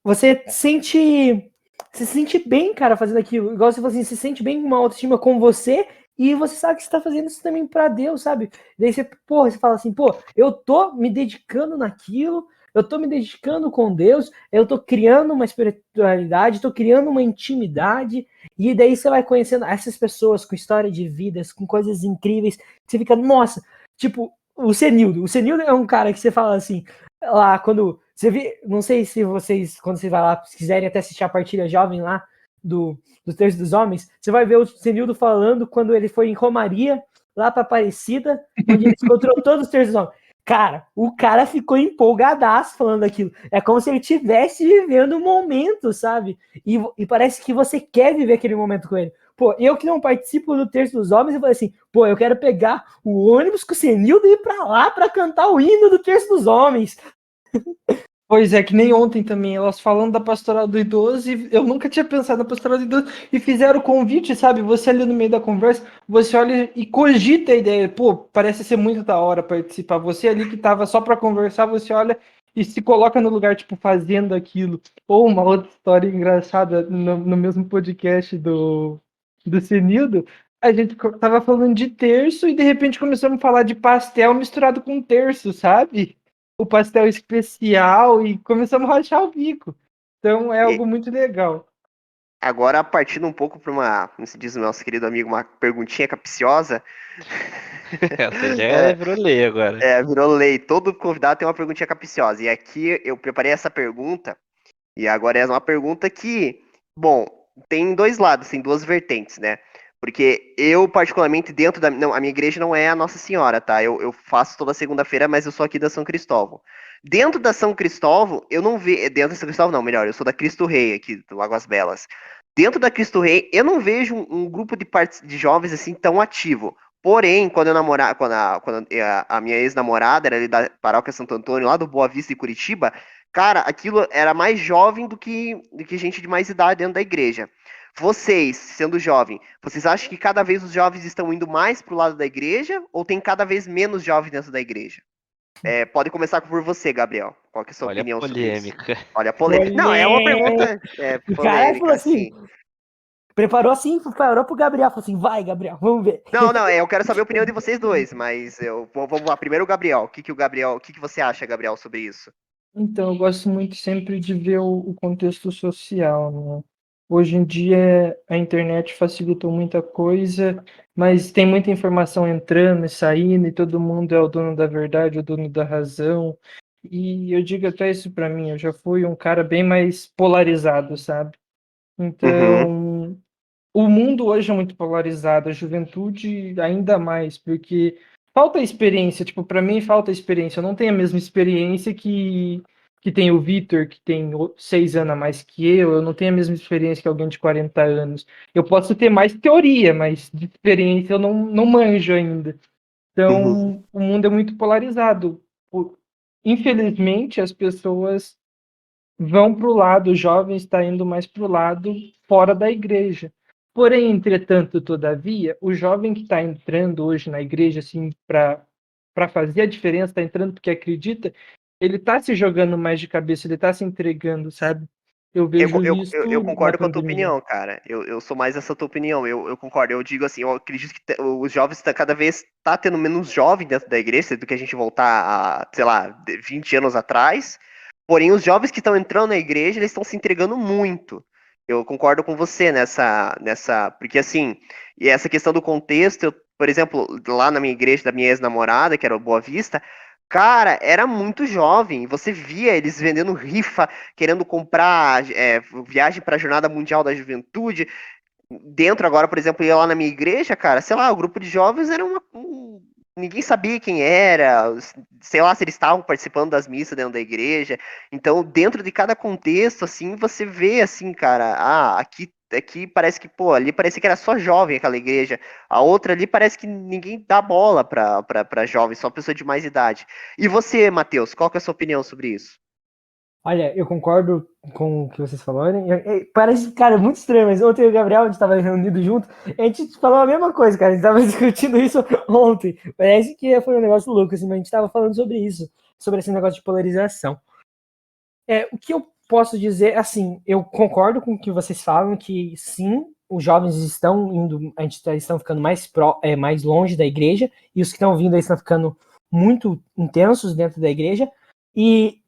Você se sente bem, cara, fazendo aquilo. Igual você falou assim, se sente bem com uma autoestima com você e você sabe que você tá fazendo isso também pra Deus, sabe? Daí você fala assim, eu tô me dedicando naquilo, eu tô me dedicando com Deus, eu tô criando uma espiritualidade, tô criando uma intimidade, e daí você vai conhecendo essas pessoas com história de vidas, com coisas incríveis, você fica, nossa, tipo, o Senildo é um cara que você fala assim, lá, quando você vê, não sei se vocês, quando você vai lá, se quiserem até assistir a partilha jovem lá do Terço dos Homens, você vai ver o Senildo falando quando ele foi em Romaria, lá pra Aparecida, onde ele encontrou todos os Terços dos Homens. Cara, o cara ficou empolgadaço falando aquilo. É como se ele estivesse vivendo o momento, sabe? E parece que você quer viver aquele momento com ele. Eu que não participo do Terço dos Homens, eu falei assim, eu quero pegar o ônibus com o Senildo e ir pra lá pra cantar o hino do Terço dos Homens. Pois é, que nem ontem também, elas falando da pastoral do idoso, e eu nunca tinha pensado na pastoral do idoso, e fizeram o convite, sabe? Você ali no meio da conversa, você olha e cogita a ideia, parece ser muito da hora participar. Você ali que tava só para conversar, você olha e se coloca no lugar, tipo, fazendo aquilo. Ou uma outra história engraçada, no mesmo podcast do Senildo, a gente tava falando de terço e de repente começamos a falar de pastel misturado com terço, sabe? O pastel especial e começamos a rachar o bico. Então é algo muito legal. Agora, partindo um pouco para como se diz o nosso querido amigo, uma perguntinha capciosa. Essa já virou lei agora. Virou lei. Todo convidado tem uma perguntinha capciosa. E aqui eu preparei essa pergunta. E agora é uma pergunta que, bom, tem dois lados, tem duas vertentes, né? Porque eu, particularmente, dentro da. Não, a minha igreja não é a Nossa Senhora, tá? Eu faço toda segunda-feira, mas eu sou aqui da São Cristóvão. Dentro da São Cristóvão, eu não vejo. Dentro da São Cristóvão, não, melhor, eu sou da Cristo Rei, aqui do Águas Belas. Dentro da Cristo Rei, eu não vejo um grupo de jovens assim tão ativo. Porém, quando eu namorava, quando a minha ex-namorada era ali da Paróquia Santo Antônio, lá do Boa Vista, em Curitiba, cara, aquilo era mais jovem do que gente de mais idade dentro da igreja. Vocês, sendo jovem, vocês acham que cada vez os jovens estão indo mais pro lado da igreja ou tem cada vez menos jovens dentro da igreja? Pode começar por você, Gabriel. Qual que é a sua Olha a opinião sobre isso? polêmica. Olha a polêmica. Não, é uma pergunta O cara falou polêmica, assim, assim. preparou assim, preparou pro Gabriel, falou assim, vai, Gabriel, vamos ver. Não, eu quero saber a opinião de vocês dois, mas vamos lá. Primeiro o Gabriel. O que você acha, Gabriel, sobre isso? Então, eu gosto muito sempre de ver o contexto social, né? Hoje em dia a internet facilitou muita coisa, mas tem muita informação entrando e saindo, e todo mundo é o dono da verdade, o dono da razão. E eu digo até isso para mim, eu já fui um cara bem mais polarizado, sabe? Uhum, Então, o mundo hoje é muito polarizado, a juventude ainda mais, porque falta experiência, tipo, para mim falta experiência. Eu não tenho a mesma experiência que tem o Vitor, que tem 6 anos a mais que eu não tenho a mesma experiência que alguém de 40 anos. Eu posso ter mais teoria, mas de experiência eu não manjo ainda. uhum. Então, o mundo é muito polarizado. Infelizmente, as pessoas vão para o lado, o jovem está indo mais para o lado fora da igreja. Porém, entretanto, todavia, o jovem que está entrando hoje na igreja, assim, para fazer a diferença, está entrando porque acredita, ele está se jogando mais de cabeça, ele está se entregando, sabe? Eu Eu, vejo eu, eu, eu isso na concordo com a tua pandemia. opinião, cara. Eu sou mais essa tua opinião. Eu concordo. Eu digo assim, eu acredito que os jovens cada vez tá tendo menos jovem dentro da igreja do que a gente voltar a, sei lá, 20 anos atrás. Porém, os jovens que estão entrando na igreja, eles estão se entregando muito. Eu concordo com você porque assim, e essa questão do contexto, por exemplo, lá na minha igreja da minha ex-namorada, que era o Boa Vista, cara, era muito jovem. Você via eles vendendo rifa, querendo comprar viagem para a Jornada Mundial da Juventude. Dentro agora, por exemplo, ia lá na minha igreja, cara, sei lá, o grupo de jovens era ninguém sabia quem era, sei lá se eles estavam participando das missas dentro da igreja. Então, dentro de cada contexto, assim, você vê assim, cara, aqui parece que, pô, ali parece que era só jovem aquela igreja. A outra ali parece que ninguém dá bola pra jovem, só pessoa de mais idade. E você, Matheus, qual que é a sua opinião sobre isso? Olha, eu concordo com o que vocês falaram. Parece, cara, muito estranho, mas ontem eu e o Gabriel, a gente estava reunido junto, a gente falou a mesma coisa, cara. A gente estava discutindo isso ontem. Parece que foi um negócio louco, assim, mas a gente estava falando sobre isso, sobre esse negócio de polarização. O que eu posso dizer, assim, eu concordo com o que vocês falam, que sim, os jovens estão indo, estão ficando mais longe da igreja, e os que estão vindo aí estão ficando muito intensos dentro da igreja, e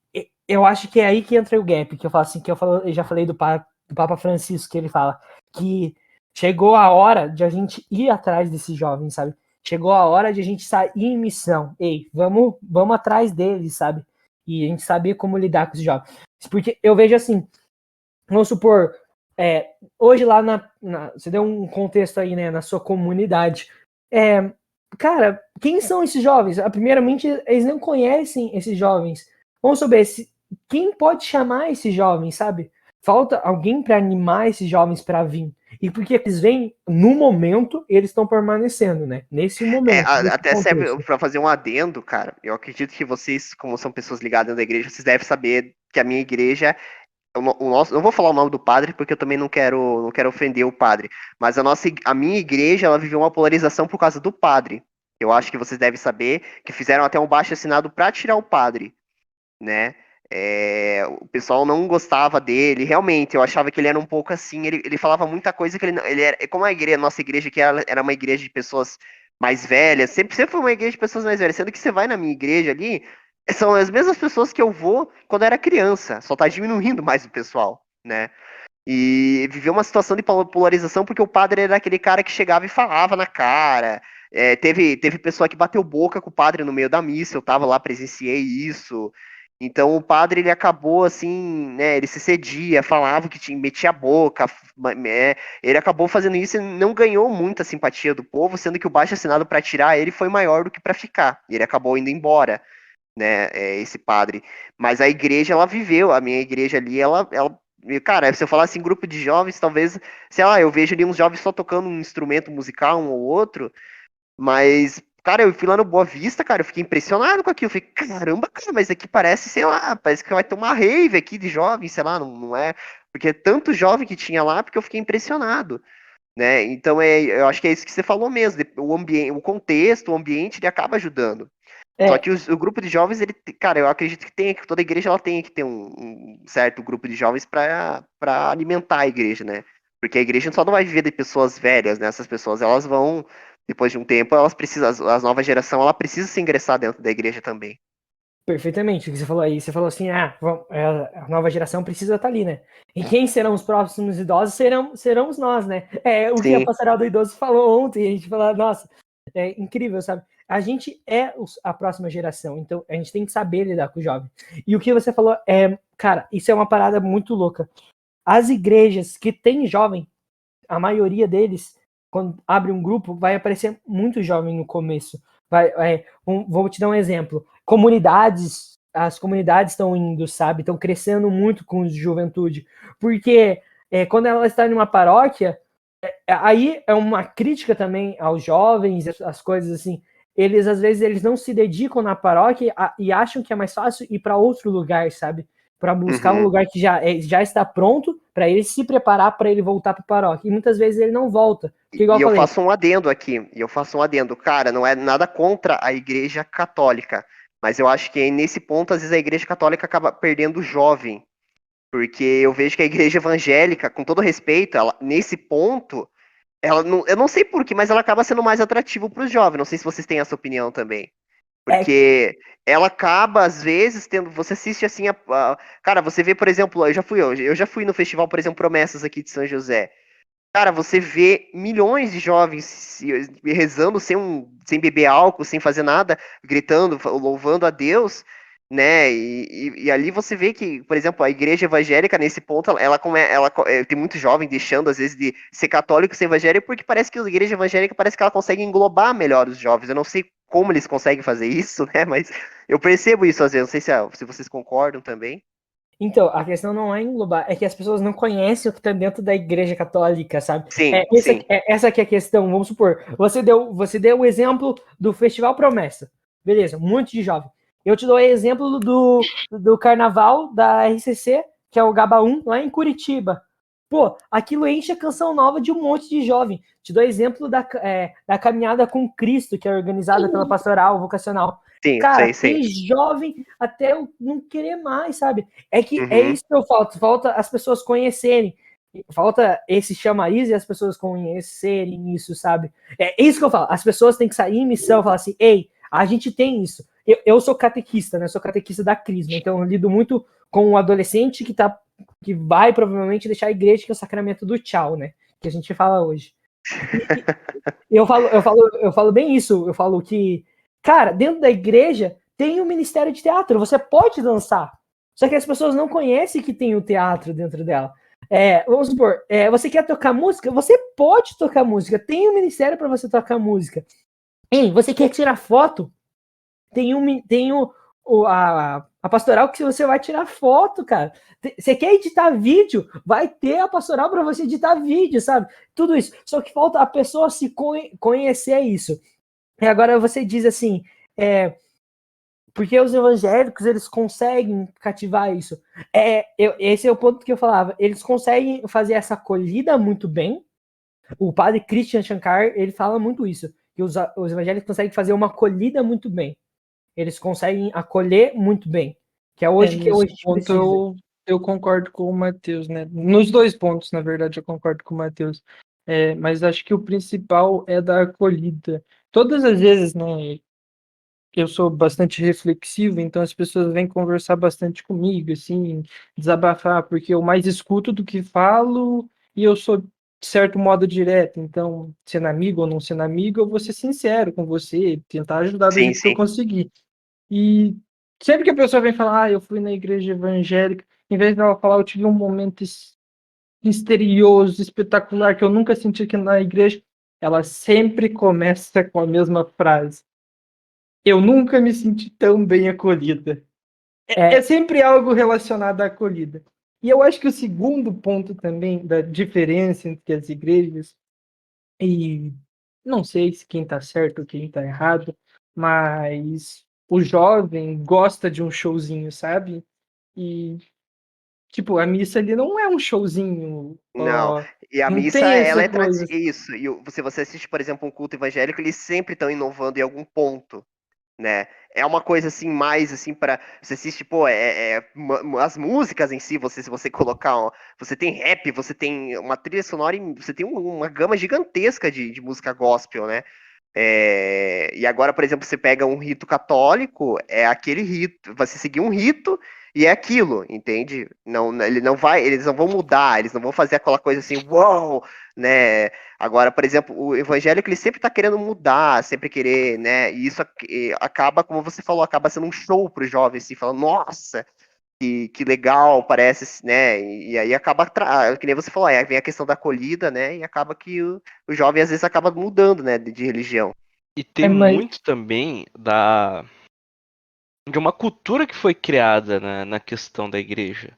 eu acho que é aí que entra o gap, que eu falo assim, eu já falei do Papa Francisco, que ele fala que chegou a hora de a gente ir atrás desses jovens, sabe? Chegou a hora de a gente sair em missão. Ei, vamos atrás deles, sabe? E a gente saber como lidar com esses jovens. Porque eu vejo assim, vamos supor, hoje lá você deu um contexto aí, né, na sua comunidade. Cara, quem são esses jovens? Primeiramente, eles não conhecem esses jovens. Vamos saber quem pode chamar esses jovens, sabe? Falta alguém para animar esses jovens para vir. E porque eles vêm no momento, eles estão permanecendo, né? Nesse momento, nesse Até serve contexto. para fazer um adendo, cara. Eu acredito que vocês, como são pessoas ligadas da igreja, vocês devem saber que a minha igreja, o nosso, não vou falar o nome do padre porque eu também não quero ofender o padre, mas a minha igreja, ela viveu uma polarização por causa do padre. Eu acho que vocês devem saber que fizeram até um baixo assinado para tirar o padre, né? O pessoal não gostava dele, realmente, eu achava que ele era um pouco assim, ele falava muita coisa que ele era, como nossa igreja, que era uma igreja de pessoas mais velhas, sempre foi uma igreja de pessoas mais velhas, sendo que você vai na minha igreja ali, são as mesmas pessoas que eu vou quando eu era criança, só tá diminuindo mais o pessoal, né? E viveu uma situação de polarização porque o padre era aquele cara que chegava e falava na cara. Teve pessoa que bateu boca com o padre no meio da missa, eu tava lá, presenciei isso. Então o padre ele acabou assim, né? Ele se cedia, falava que tinha, metia a boca, ele acabou fazendo isso e não ganhou muita simpatia do povo, sendo que o baixo assinado para tirar ele foi maior do que para ficar. E ele acabou indo embora, né? Esse padre. Mas a igreja ela viveu, a minha igreja ali, cara, se eu falasse em grupo de jovens, talvez, sei lá, eu vejo ali uns jovens só tocando um instrumento musical, um ou outro, mas, cara, eu fui lá no Boa Vista, cara, eu fiquei impressionado com aquilo. Eu falei, caramba, cara, mas aqui parece, sei lá, parece que vai ter uma rave aqui de jovens, sei lá, não é? Porque é tanto jovem que tinha lá, porque eu fiquei impressionado, né? Então, eu acho que é isso que você falou mesmo, o ambiente, o contexto, o ambiente, ele acaba ajudando. Só É, que o grupo de jovens, cara, eu acredito que toda igreja ela tem que ter um certo grupo de jovens para alimentar a igreja, né? Porque a igreja só não vai viver de pessoas velhas, né? Essas pessoas, elas vão, depois de um tempo, elas precisam, as nova geração, ela precisa se ingressar dentro da igreja também. perfeitamente o que você falou aí. Você falou assim, a nova geração precisa estar ali, né? E quem serão os próximos idosos serão nós, né? É o que a Sim. pastoral do idoso falou ontem. A gente falou, nossa, é incrível, sabe? A gente é a próxima geração, então a gente tem que saber lidar com o jovem. E o que você falou cara, isso é uma parada muito louca. As igrejas que têm jovem, a maioria deles, quando abre um grupo, vai aparecer muito jovem no começo. Vou te dar um exemplo. As comunidades estão indo, sabe? Estão crescendo muito com juventude. Porque quando ela está em uma paróquia, aí é uma crítica também aos jovens, as coisas assim. Eles, às vezes, eles não se dedicam na paróquia e acham que é mais fácil ir para outro lugar, sabe? Para buscar um Uhum. lugar que já está pronto para ele se preparar para ele voltar para a paróquia. E muitas vezes ele não volta. Porque, igual E eu eu falei, faço um adendo aqui, cara, não é nada contra a igreja católica, mas eu acho que nesse ponto, às vezes, a igreja católica acaba perdendo o jovem, porque eu vejo que a igreja evangélica, com todo respeito, ela, nesse ponto, ela não, eu não sei por quê, mas ela acaba sendo mais atrativa para os jovens. Não sei se vocês têm essa opinião também. é, Porque ela acaba, às vezes, tendo. Você assiste assim. Cara, você vê, por exemplo, eu já fui no festival, por exemplo, Promessas aqui de São José. Cara, você vê milhões de jovens rezando sem beber álcool, sem fazer nada, gritando, louvando a Deus, né? E ali você vê que, por exemplo, a igreja evangélica, nesse ponto, tem muito jovem deixando, às vezes, de ser católico e ser evangélico, porque parece que a igreja evangélica parece que ela consegue englobar melhor os jovens. Eu não sei como eles conseguem fazer isso, né? Mas eu percebo isso às vezes. Não sei se vocês concordam também. então, a questão não é englobar, é que as pessoas não conhecem o que está dentro da igreja católica, sabe? Sim, sim. Essa que é a questão. Vamos supor, você deu o exemplo do Festival Promessa. Beleza, um monte de jovem. Eu te dou o exemplo do carnaval da RCC, que é o Gabaum, lá em Curitiba. Pô, aquilo enche a canção nova de um monte de jovem. Te dou exemplo da Caminhada com Cristo, que é organizada pela Pastoral Vocacional. Sim, Cara, sei, sim. tem jovem até eu não querer mais, sabe? É que é Uhum. isso que eu falta as pessoas conhecerem. Falta esse chamariz e as pessoas conhecerem isso, sabe? É isso que eu falo. As pessoas têm que sair em missão e falar assim: ei, a gente tem isso. Eu sou catequista, né? Sou catequista da Crisma, então eu lido muito com um adolescente que vai provavelmente deixar a igreja, que é o sacramento do tchau, né? Que a gente fala hoje. Eu falo bem isso. Eu falo que, cara, dentro da igreja tem o ministério de teatro. Você pode dançar. Só que as pessoas não conhecem que tem o teatro dentro dela. Vamos supor, você quer tocar música? Você pode tocar música. Tem um ministério para você tocar música. Hein, você quer tirar foto? Tem a pastoral que você vai tirar foto, cara. Você quer editar vídeo? Vai ter a pastoral para você editar vídeo, sabe? Tudo isso. Só que falta a pessoa se conhecer isso. E agora você diz assim, porque os evangélicos eles conseguem cativar isso. Esse é o ponto que eu falava. Eles conseguem fazer essa acolhida muito bem. O padre Christian Shankar ele fala muito isso. Que os evangélicos conseguem fazer uma acolhida muito bem. Eles conseguem acolher muito bem. Que é hoje que Nesse hoje a gente ponto precisa. eu concordo com o Matheus, né? Nos dois pontos, na verdade, eu concordo com o Matheus. Mas acho que o principal é da acolhida. Todas as vezes, né? eu sou bastante reflexivo, então as pessoas vêm conversar bastante comigo, assim, desabafar, porque eu mais escuto do que falo e eu sou, de certo modo, direto. Então, sendo amigo ou não sendo amigo, eu vou ser sincero com você, tentar ajudar do Sim, jeito que eu sim. conseguir. E sempre que a pessoa vem falar, eu fui na igreja evangélica, em vez dela falar, eu tive um momento misterioso, espetacular, que eu nunca senti aqui na igreja, ela sempre começa com a mesma frase. Eu nunca me senti tão bem acolhida. É É, sempre algo relacionado à acolhida. E eu acho que o segundo ponto também da diferença entre as igrejas, e não sei se quem está certo ou quem está errado, mas o jovem gosta de um showzinho, sabe? E, tipo, a missa ali não é um showzinho, Não. ó, E a não missa, tem ela essa é coisa. isso. E se você assiste, por exemplo, um culto evangélico, eles sempre estão inovando em algum ponto, né? É uma coisa assim mais assim para você assiste, pô, as músicas em si, se você colocar, ó, você tem rap, você tem uma trilha sonora, você tem uma gama gigantesca de música gospel, né? E agora, por exemplo, você pega um rito católico, é aquele rito, você seguir um rito e é aquilo, entende? Não, ele não vai, eles não vão mudar, eles não vão fazer aquela coisa assim, uau, né? Agora, por exemplo, o evangélico ele sempre tá querendo mudar, sempre querer, né? E isso acaba, como você falou, acaba sendo um show para os jovens, assim, falando, nossa, que legal, parece, né? E aí acaba, que nem você falou, aí vem a questão da acolhida, né? E acaba que o jovem às vezes acaba mudando, né, de religião. E É, tem mas muito também de uma cultura que foi criada na questão da igreja.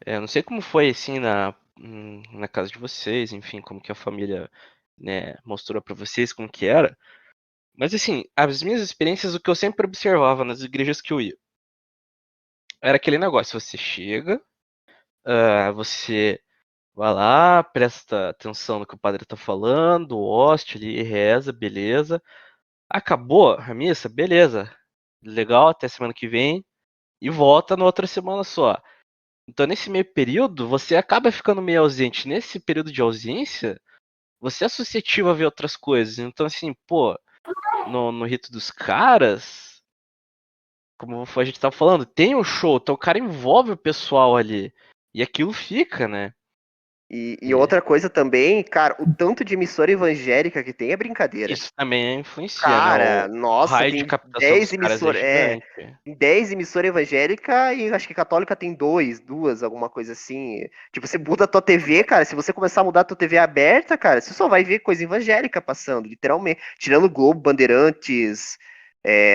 Não sei como foi assim na casa de vocês, enfim, como que a família, né, mostrou pra vocês como que era. Mas assim, as minhas experiências, o que eu sempre observava nas igrejas que eu ia, era aquele negócio, você chega, você vai lá, presta atenção no que o padre tá falando, o hóstia ali, reza, beleza. Acabou a missa, beleza. Legal, até semana que vem. E volta na outra semana só. Então, nesse meio período, você acaba ficando meio ausente. Nesse período de ausência, você é suscetível a ver outras coisas. Então, assim, pô, no rito dos caras, como a gente tava falando, tem um show, então o cara envolve o pessoal ali. E aquilo fica, né? E E outra coisa também, cara, o tanto de emissora evangélica que tem é brincadeira. isso também influencia, né? Cara, O nossa, raio de tem captação 10 dos caras é emissoras, gigante. tem 10 emissoras evangélicas e acho que católica tem duas, alguma coisa assim. Tipo, você muda a tua TV, cara, se você começar a mudar a tua TV aberta, cara, você só vai ver coisa evangélica passando, literalmente. Tirando o Globo, Bandeirantes,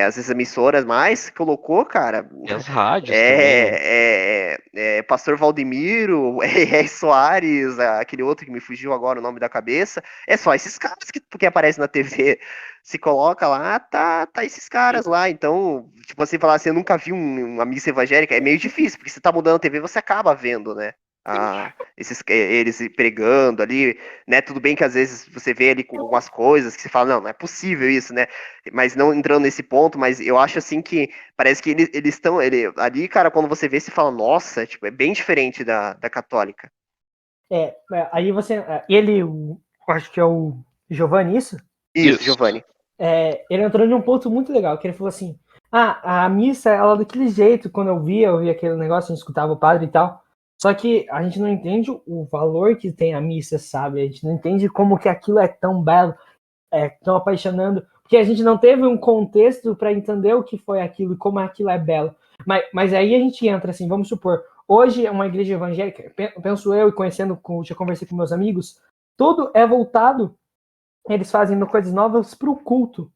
às vezes emissoras mais, colocou, cara, E as rádios também. Pastor Valdemiro, R.R. Soares, aquele outro que me fugiu agora o nome da cabeça, é só esses caras que aparecem na TV. Se coloca lá, tá esses caras lá. Então, tipo assim, falar assim, eu nunca vi uma missa evangélica, é meio difícil, porque você tá mudando a TV, você acaba vendo, né? Eles pregando ali, né? Tudo bem que às vezes você vê ali com algumas coisas que você fala, não é possível isso, né? Mas não entrando nesse ponto, mas eu acho assim que parece que eles estão. Ali, cara, quando você vê, você fala, nossa, tipo, é bem diferente da católica. aí você. Eu acho que é o Giovanni, isso? Isso, Isso. Giovanni. Ele entrou em um ponto muito legal, que ele falou assim: a missa, ela daquele jeito, quando eu via aquele negócio, a gente escutava o padre e tal. Só que a gente não entende o valor que tem a missa, sabe? A gente não entende como que aquilo é tão belo, tão apaixonando, porque a gente não teve um contexto para entender o que foi aquilo e como aquilo é belo. Mas aí a gente entra assim, vamos supor, hoje é uma igreja evangélica, penso eu e conhecendo, já conversei com meus amigos, tudo é voltado, eles fazem coisas novas para o culto.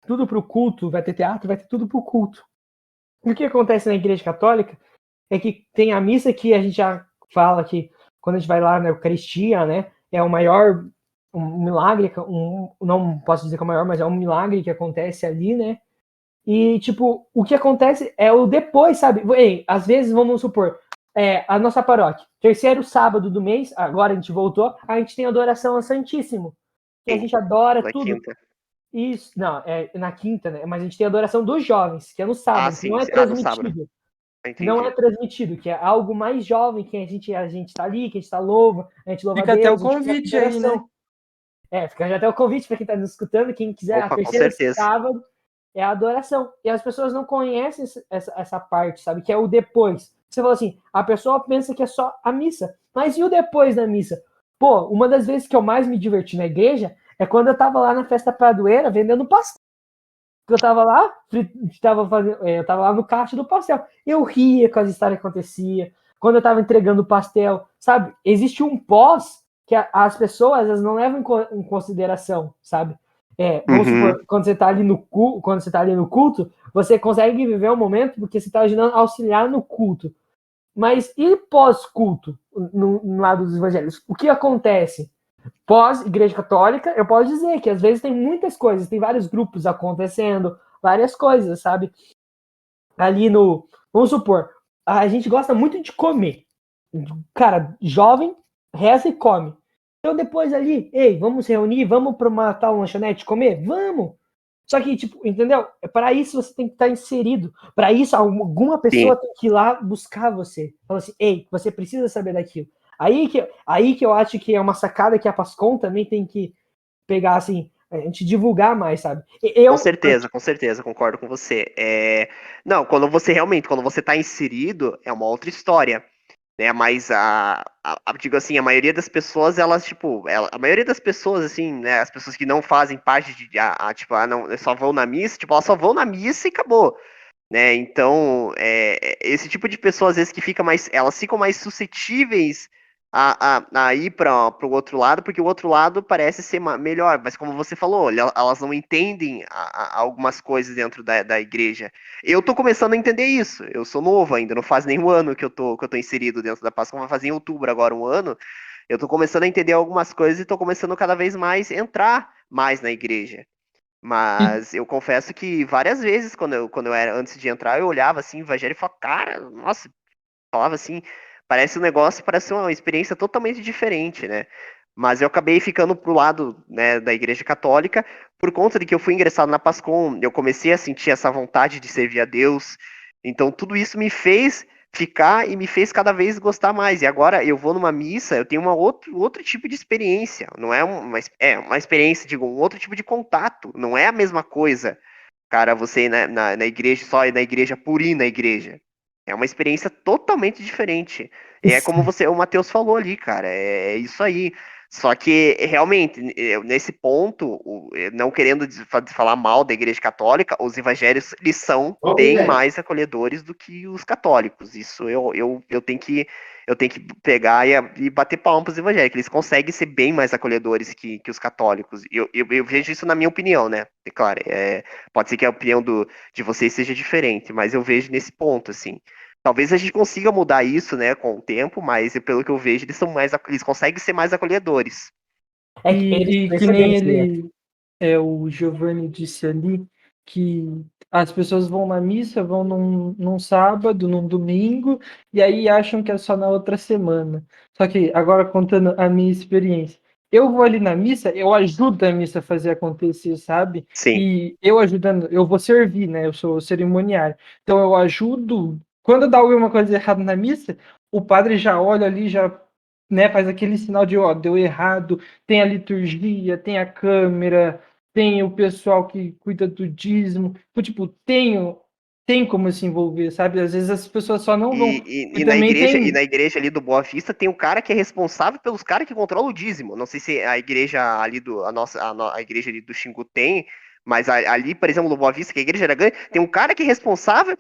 Tudo para o culto, vai ter teatro, vai ter tudo para o culto. E o que acontece na igreja católica é que tem a missa que a gente já fala que quando a gente vai lá na Eucaristia, né, é o maior um milagre, não posso dizer que é o maior, mas é um milagre que acontece ali, né? E, tipo, o que acontece é o depois, sabe? Ei, às vezes, vamos supor, a nossa paróquia, terceiro sábado do mês, agora a gente voltou, a gente tem adoração ao Santíssimo, que a Sim, gente adora na tudo. quinta. Isso, não, é na quinta, né? Mas a gente tem a adoração dos jovens, que é no Ah, sábado, que sim. não é Ah, no sábado. transmitido. Não é Entendi. transmitido, que é algo mais jovem, que a gente tá ali, que a gente tá louva, a gente louva a fica até o Deus, a gente faz convite aí, né? adoração. Fica já até o convite para quem está nos escutando, quem quiser, a Opa, com terceira certeza. sábado, é a adoração. E as pessoas não conhecem essa parte, sabe? Que é o depois. Você falou assim, a pessoa pensa que é só a missa. Mas e o depois da missa? Pô, uma das vezes que eu mais me diverti na igreja é quando eu tava lá na festa padroeira vendendo pastel. Eu tava lá, eu tava lá no caixa do pastel. Eu ria com as histórias que acontecia. Quando eu tava entregando o pastel, sabe? Existe um pós que as pessoas elas não levam em consideração, sabe? Vamos supor, quando você tá ali no culto, você consegue viver um momento porque você tá ajudando a auxiliar no culto. Mas e pós-culto, no lado dos evangelhos? O que acontece? Pós-igreja católica, eu posso dizer que às vezes tem muitas coisas, tem vários grupos acontecendo, várias coisas, sabe? Ali no. Vamos supor, a gente gosta muito de comer. Cara, jovem, reza e come. Então depois ali, ei, vamos se reunir, vamos para uma tal lanchonete comer? Vamos! Só que, tipo, entendeu? Para isso você tem que estar inserido. Para isso, alguma pessoa tem que ir lá buscar você. Fala assim, ei, você precisa saber daquilo. Aí que eu acho que é uma sacada que a Pascom também tem que pegar, assim, a gente divulgar mais, sabe? Com certeza, concordo com você. Não, quando você tá inserido, é uma outra história, né? Mas digo assim, a maioria das pessoas, elas, tipo, a maioria das pessoas, assim, né? As pessoas que não fazem parte tipo, não, só vão na missa, tipo, elas só vão na missa e acabou. Né? Então, esse tipo de pessoa, às vezes, elas ficam mais suscetíveis a ir para o outro lado, porque o outro lado parece ser melhor, mas como você falou, elas não entendem algumas coisas dentro da igreja. Eu tô começando a entender isso, eu sou novo ainda, não faz nem um ano que eu tô inserido dentro da Páscoa, vai fazer em outubro agora um ano, eu tô começando a entender algumas coisas e tô começando cada vez mais a entrar mais na igreja. Mas eu confesso que várias vezes, quando eu era, antes de entrar, eu olhava assim, o evangelho e falava, cara, nossa, falava assim, parece uma experiência totalmente diferente, né? Mas eu acabei ficando pro lado, né, da Igreja Católica, por conta de que eu fui ingressado na Pascom, eu comecei a sentir essa vontade de servir a Deus, então tudo isso me fez ficar e me fez cada vez gostar mais. E agora eu vou numa missa, eu tenho outro tipo de experiência, não é uma experiência, digo, um outro tipo de contato, não é a mesma coisa, cara, você ir na igreja, só ir na igreja por ir na igreja. É uma experiência totalmente diferente. E é como o Matheus falou ali, cara. É isso aí. Só que, realmente, nesse ponto, não querendo falar mal da Igreja Católica, os evangélicos, eles são bem mais acolhedores do que os católicos. Isso eu tenho que pegar e bater palmas para os evangélicos. Eles conseguem ser bem mais acolhedores que os católicos. Eu vejo isso na minha opinião, né? E, claro, pode ser que a opinião de vocês seja diferente, mas eu vejo nesse ponto, assim. Talvez a gente consiga mudar isso, né, com o tempo, mas pelo que eu vejo, eles conseguem ser mais acolhedores. É que eles E que nem ele, o Giovanni disse ali, que as pessoas vão na missa, vão num sábado, num domingo, e aí acham que é só na outra semana. Só que, agora contando a minha experiência, eu vou ali na missa, eu ajudo a missa a fazer acontecer, sabe? Sim. E eu ajudando, eu vou servir, né? Eu sou cerimoniário. Então eu ajudo. Quando dá alguma coisa errada na missa, o padre já olha ali, já, né, faz aquele sinal de, ó, deu errado, tem a liturgia, tem a câmera, tem o pessoal que cuida do dízimo. Então, tipo, tem como se envolver, sabe? Às vezes as pessoas só não vão. E também Na tem. igreja ali do Boa Vista tem um cara que é responsável pelos caras que controlam o dízimo. Não sei se a igreja ali a igreja ali do Xingu tem, mas ali, por exemplo, no Boa Vista, que a igreja era grande, tem um cara que é responsável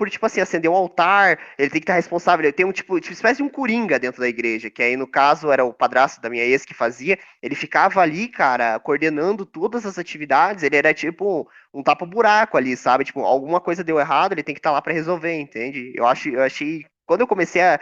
tipo assim, acender um altar, ele tem que estar responsável, ele tem um tipo espécie de um coringa dentro da igreja, que aí no caso era o padrasto da minha ex que fazia, ele ficava ali, cara, coordenando todas as atividades, ele era tipo um tapa-buraco ali, sabe? Tipo, alguma coisa deu errado, ele tem que estar lá para resolver, entende? Eu achei. Quando eu comecei a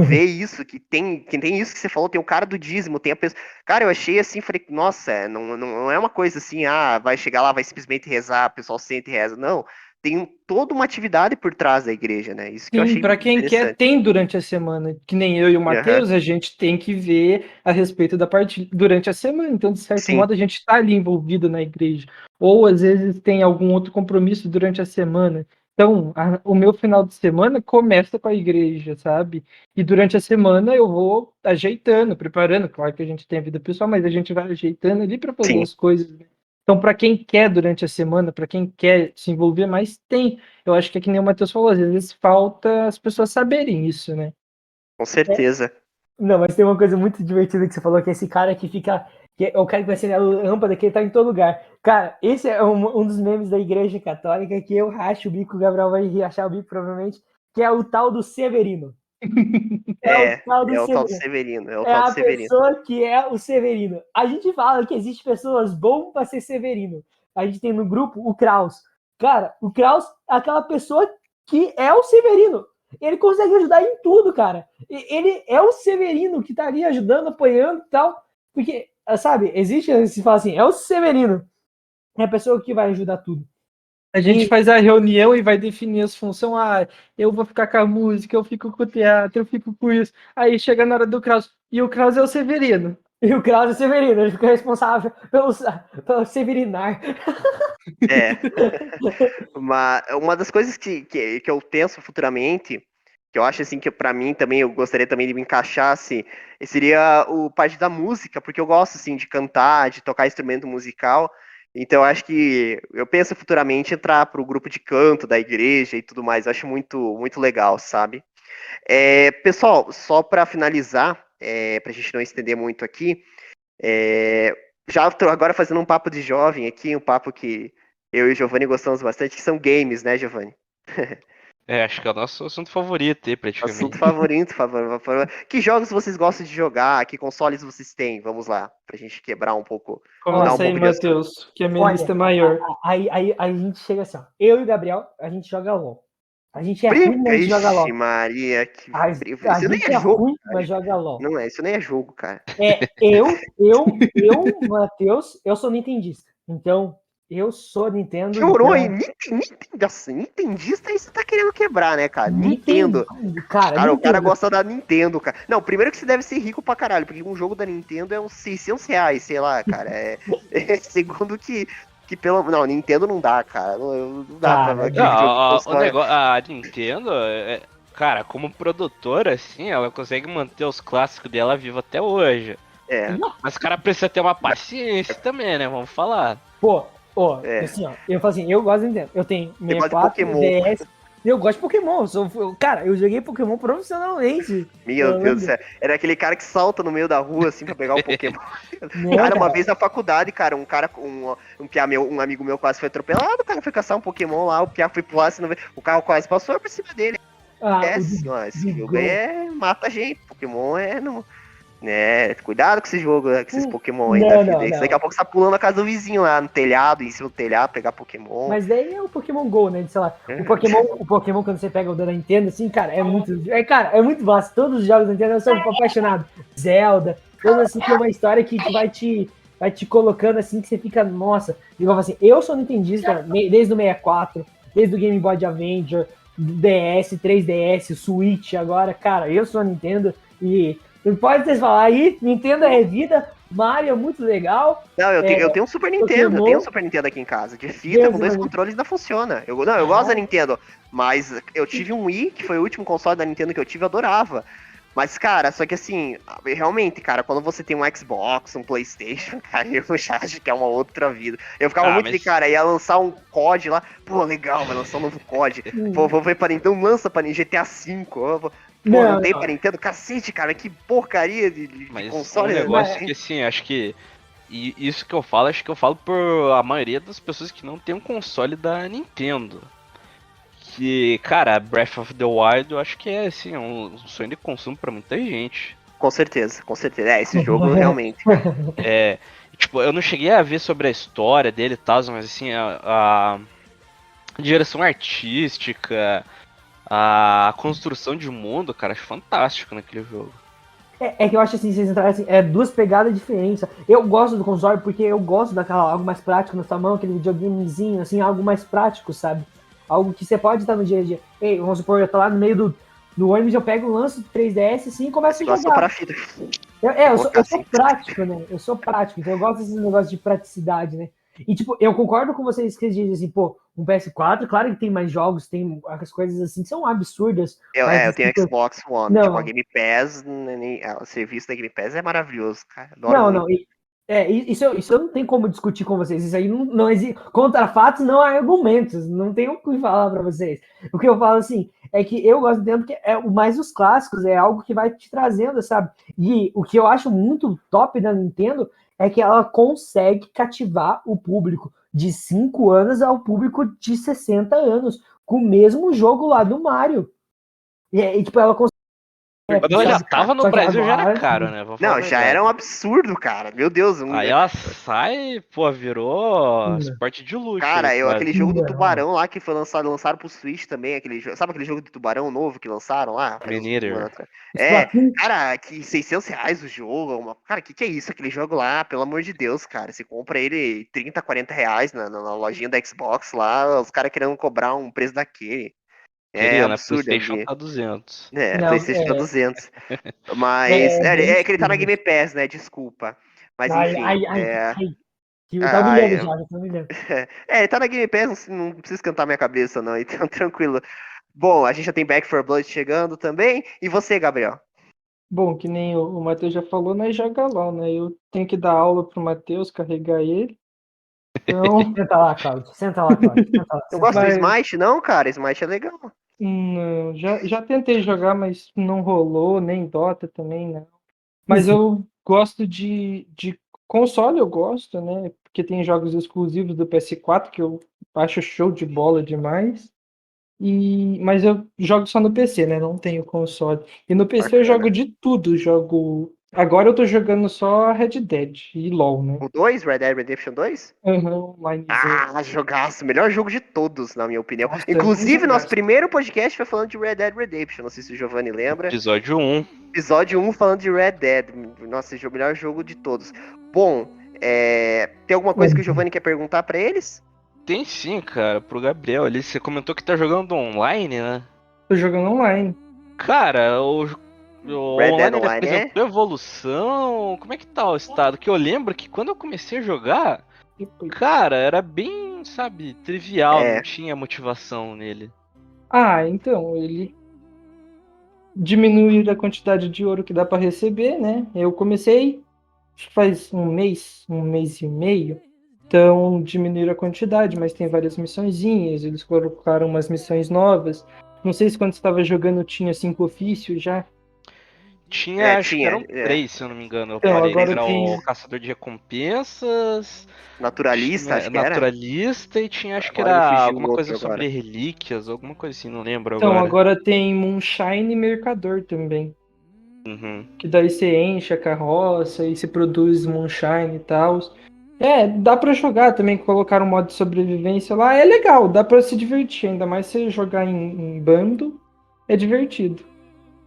ver isso, que tem isso que você falou, tem o cara do dízimo, tem a pessoa. Cara, eu achei assim, falei, nossa, não é uma coisa assim, vai chegar lá, vai simplesmente rezar, o pessoal senta e reza. Não, tem toda uma atividade por trás da igreja, né? Isso que eu Sim, achei para quem quer, interessante. tem durante a semana. Que nem eu e o Aham. Matheus, a gente tem que ver a respeito da parte durante a semana. Então, de certo Sim, modo, a gente está ali envolvido na igreja. Ou às vezes tem algum outro compromisso durante a semana. Então, o meu final de semana começa com a igreja, sabe? E durante a semana eu vou ajeitando, preparando. Claro que a gente tem a vida pessoal, mas a gente vai ajeitando ali para fazer sim. as coisas, né? Então, para quem quer durante a semana, para quem quer se envolver mais, tem. Eu acho que é que nem o Matheus falou, às vezes falta as pessoas saberem isso, né? Com certeza. Não, mas tem uma coisa muito divertida que você falou, que é esse cara que fica. Que é o cara que vai ser a lâmpada, que ele tá em todo lugar. Cara, esse é um dos memes da Igreja Católica que eu racho o bico, o Gabriel vai rachar o bico provavelmente, que é o tal do Severino. É o tal do É o tal do Severino. Severino. É o É tal do a Severino. pessoa que é o Severino. A gente fala que existe pessoas boas para ser Severino. A gente tem no grupo o Kraus. Cara, o Kraus é aquela pessoa que é o Severino. Ele consegue ajudar em tudo, cara. Ele é o Severino que tá ali ajudando, apoiando e tal. Porque, sabe, existe, se fala assim, é o Severino. É a pessoa que vai ajudar tudo. A gente faz a reunião e vai definir as funções. Ah, eu vou ficar com a música, eu fico com o teatro, eu fico com isso. Aí chega na hora do Kraus. E o Kraus é o Severino. E o Kraus é o Severino, ele fica responsável pelo Severinar. É. Uma das coisas que eu penso futuramente, que eu acho assim que pra mim também, eu gostaria também de me encaixar, assim, seria o parte da música, porque eu gosto assim de cantar, de tocar instrumento musical. Então eu acho que eu penso futuramente entrar pro grupo de canto da igreja e tudo mais. Eu acho muito legal, sabe? Pessoal, só para finalizar, para a gente não estender muito aqui, já estou agora fazendo um papo de jovem aqui, um papo que eu e o Giovanni gostamos bastante, que são games, né, Giovanni? Acho que é o nosso assunto favorito aí, Assunto praticamente. favorito, Que jogos vocês gostam de jogar? Que consoles vocês têm? Vamos lá, pra gente quebrar um pouco, mudar um Começa aí, pouco de assunto. Matheus, que a minha Olha, lista é maior. aí a gente chega assim, ó. Eu e o Gabriel, a gente joga LOL. A gente é ruim, mas a gente joga Ixi, LOL. Maria, que A isso nem gente é é jogo, ruim, cara. mas joga LOL. Não é, isso nem é jogo, cara. Matheus, eu sou nintendista. Então, eu sou Nintendo, Chorou, hein? então. Nintendista aí você tá querendo quebrar, né, cara? Nintendo. Nintendo. Cara, Cara, o cara Nintendo. gosta da Nintendo, cara. Não, primeiro que você deve ser rico pra caralho, porque um jogo da Nintendo é uns R$ 600, sei lá, cara. Segundo que pelo. Não, Nintendo não dá, cara. Não dá pra. Cara, Aquele jogo de O console. negócio, a Nintendo, cara, como produtora, assim, ela consegue manter os clássicos dela vivos até hoje. É, Mas o cara precisa ter uma paciência também, né? Vamos falar. pô, é. assim, ó. Eu falo assim, eu gosto de Nintendo. Eu tenho Você gosta de 64, Pokémon. DS. Eu gosto de Pokémon. Cara, eu joguei Pokémon profissionalmente. Meu Deus do céu. Era aquele cara que salta no meio da rua, assim, pra pegar o Pokémon. Cara, uma vez na faculdade, cara, um amigo meu quase foi atropelado, cara, foi caçar um Pokémon lá, o piá foi pular, assim, o carro quase passou por cima dele. Esse jogo aí mata a gente. Pokémon não. Né, cuidado com esse jogo, com esses Pokémon aí da vida. Isso daqui a pouco você tá pulando a casa do vizinho lá no telhado, em cima do telhado, pegar Pokémon. Mas daí é o Pokémon GO, né? Sei lá. O Pokémon, quando você pega o da Nintendo, assim, cara, é muito. É muito vasto. Todos os jogos da Nintendo eu sou apaixonado. Zelda, todos assim, tem uma história que vai te colocando assim, que você fica, nossa. Igual assim, eu sou nintendista desde o 64, desde o Game Boy Adventure, DS, 3DS, Switch, agora, cara, eu sou a Nintendo e pode ter falar aí, Nintendo é vida, Mario é muito legal. Não, eu tenho um Super Nintendo, Pokémon, eu tenho um Super Nintendo aqui em casa. De fita, com 2 controles ainda funciona. Eu gosto da Nintendo, mas eu tive um Wii, que foi o último console da Nintendo que eu tive, eu adorava. Mas, cara, só que assim, realmente, cara, quando você tem um Xbox, um Playstation, cara, eu já acho que é uma outra vida. Eu ficava muito de cara, ia lançar um COD lá, pô, legal, vai lançar um novo COD. Pô, vou ver pra Nintendo, lança pra GTA V, pô, não tem pra Nintendo, cacete, cara, que porcaria de console. Um negócio que, assim, acho que, e isso que eu falo, acho que eu falo por a maioria das pessoas que não tem um console da Nintendo. Que, cara, Breath of the Wild eu acho que é assim, um sonho de consumo pra muita gente. Com certeza. Esse jogo realmente. Tipo, eu não cheguei a ver sobre a história dele e tal, mas assim, a direção artística, a construção de mundo, cara, acho fantástico naquele jogo. É que eu acho assim, vocês entraram assim, duas pegadas diferentes. Eu gosto do console porque eu gosto daquela algo mais prático na sua mão, aquele videogamezinho, assim, algo mais prático, sabe? Algo que você pode estar no dia a dia. Ei, vamos supor, eu tô lá no meio do ônibus, eu pego o lance do 3DS assim e começo a jogar. Para fita. Eu sou prático, né? Eu sou prático, então eu gosto desses negócios de praticidade, né? E, tipo, eu concordo com vocês que dizem assim, pô, um PS4, claro que tem mais jogos, tem as coisas assim que são absurdas. Eu tenho Xbox One, não. tipo, a Game Pass, o serviço da Game Pass é maravilhoso, cara. Adoro não, muito. não, Isso eu não tenho como discutir com vocês. Isso aí não existe. Contra fatos não há argumentos. Não tenho o que falar para vocês. O que eu falo assim é que eu gosto dentro que é o mais os clássicos, é algo que vai te trazendo, sabe? E o que eu acho muito top da Nintendo é que ela consegue cativar o público de 5 anos ao público de 60 anos com o mesmo jogo lá do Mario. E tipo, ela consegue. Quando ela já tava no Só que Brasil, já era agora- caro, né? Vou falar a Não, já verdade. era um absurdo, cara. Meu Deus. Aí ela sai, pô, virou esporte de luxo. Cara, aí, quase. aquele jogo do Não. tubarão lá que foi lançaram pro Switch também, sabe aquele jogo do tubarão novo que lançaram lá? Faz uns Maneiro. anos atrás? Splatoon. Cara, que R$ 600 o jogo. Cara, que é isso? Aquele jogo lá, pelo amor de Deus, cara. Você compra ele 30, R$ 40 na lojinha da Xbox lá, os caras querendo cobrar um preço daquele. É Queria, né? absurdo. PlayStation tá 200. Não, PlayStation tá 200. Mas bem é que ele tá na absurdo. Game Pass, né? Desculpa. Mas Ai, enfim. ai, ai, ai. Eu tá Ah, humilhando é. já tá humilhando. Ele tá na Game Pass, não precisa esquentar minha cabeça, não, então tranquilo. Bom, a gente já tem Back 4 Blood chegando também. E você, Gabriel? Bom, que nem o Matheus já falou, nós joga LOL, né? Eu tenho que dar aula pro Matheus, carregar ele. Então, Senta lá, Cláudio. Senta lá, Cláudio. Senta lá. Eu gosto Mas- do Smite, não, cara? Smite é legal. não, já tentei jogar, mas não rolou, nem Dota também, não. Mas eu gosto de console, eu gosto, né? Porque tem jogos exclusivos do PS4 que eu acho show de bola demais. Mas eu jogo só no PC, né? Não tenho console. E no PC eu Bacana. jogo de tudo. Agora eu tô jogando só Red Dead e LoL, né? O 2, Red Dead Redemption 2? Onlinezinho. Ah, jogaço. Melhor jogo de todos, na minha opinião. Nossa, Inclusive, muito nosso jogaço. primeiro podcast foi falando de Red Dead Redemption. Não sei se o Giovanni lembra. Episódio Episódio 1 falando de Red Dead. Nossa, esse é o melhor jogo de todos. Bom, tem alguma coisa que o Giovanni quer perguntar pra eles? Tem sim, cara, pro Gabriel ali. Você comentou que tá jogando online, né? Tô jogando online. Cara, o Red Dead online ele Online, apresentou evolução. Como é que tá o estado? Que eu lembro que quando eu comecei a jogar, cara, era bem, sabe, trivial, não tinha motivação nele. Então, ele diminuir a quantidade de ouro que dá pra receber, né? Eu comecei acho que faz um mês e meio. Então diminuíram a quantidade, mas tem várias missõezinhas, eles colocaram umas missões novas. Não sei se quando você estava jogando tinha 5 ofícios já. Tinha, acho que tinha, eram 3, se eu não me engano. Então, Pode agora era tem- o caçador de recompensas, Naturalista, tinha acho que era. naturalista e tinha, acho que Agora me era fugiu o alguma coisa outro sobre agora. relíquias, alguma coisa assim, não lembro Então agora. agora tem Moonshine e Mercador também. Uhum. Que daí você enche a carroça e se produz Moonshine e tal. Dá pra jogar também, colocar um modo de sobrevivência lá. É legal, dá pra se divertir. Ainda mais se jogar em bando, é divertido.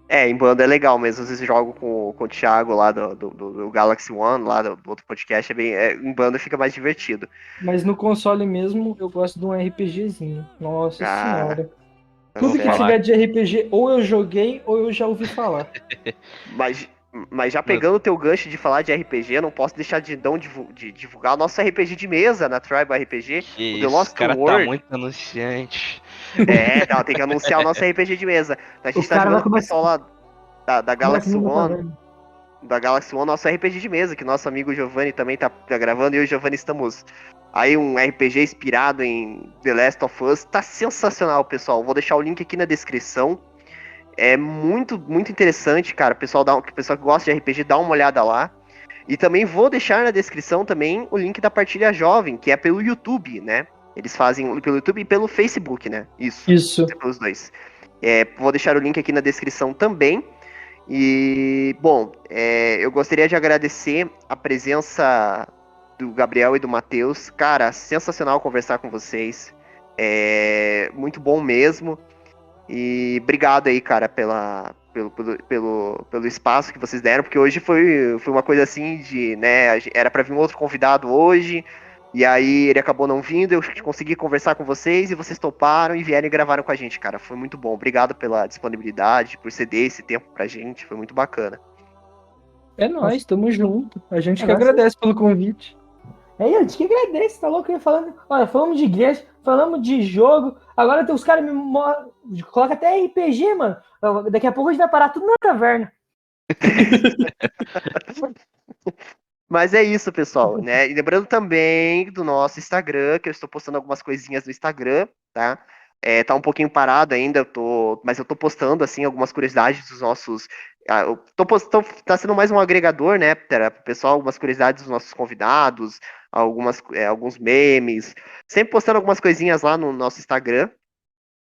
Em banda é legal mesmo. Às vezes eu jogo com o Thiago lá do Galaxy One, lá do outro podcast. Em banda fica mais divertido. Mas no console mesmo, eu gosto de um RPGzinho. Nossa Cara, senhora. eu Tudo vou que falar. tiver de RPG, ou eu joguei, ou eu já ouvi falar. Mas já pegando o teu gancho de falar de RPG, eu não posso deixar de divulgar o nosso RPG de mesa na Tribal RPG, Que o The isso, Lost o cara tá World. muito anunciante. Não, tem que anunciar o nosso RPG de mesa. A gente O tá cara jogando vai com o pessoal lá da Galaxy One. One. Da Galaxy One, nosso RPG de mesa, que nosso amigo Giovanni também tá gravando, e eu e o Giovanni estamos aí, um RPG inspirado em The Last of Us, tá sensacional, pessoal, vou deixar o link aqui na descrição, é muito, muito interessante, cara, o pessoal que gosta de RPG, dá uma olhada lá, e também vou deixar na descrição também o link da Partilha Jovem, que é pelo YouTube, né, eles fazem pelo YouTube e pelo Facebook, né, isso. Pelos dois. Vou deixar o link aqui na descrição também. E, bom, eu gostaria de agradecer a presença do Gabriel e do Matheus. Cara, sensacional conversar com vocês. Muito bom mesmo. E obrigado aí, cara, pelo espaço que vocês deram, porque hoje foi uma coisa assim de, né, era pra vir um outro convidado hoje, e aí ele acabou não vindo, eu consegui conversar com vocês, e vocês toparam e vieram e gravaram com a gente, cara, foi muito bom. Obrigado pela disponibilidade, por ceder esse tempo pra gente, foi muito bacana. É nóis, tamo junto. A gente que Nossa. agradece pelo convite. A gente que agradece, tá louco? Olha, falamos de igreja, falamos de jogo, agora tem os caras coloca até RPG, mano. Daqui a pouco a gente vai parar tudo na taverna. Mas é isso, pessoal, né? E lembrando também do nosso Instagram, que eu estou postando algumas coisinhas no Instagram, tá? Tá um pouquinho parado ainda, mas eu tô postando, assim, algumas curiosidades dos nossos... eu tô postando, tá sendo mais um agregador, né, para o pessoal, algumas curiosidades dos nossos convidados, alguns memes, sempre postando algumas coisinhas lá no nosso Instagram.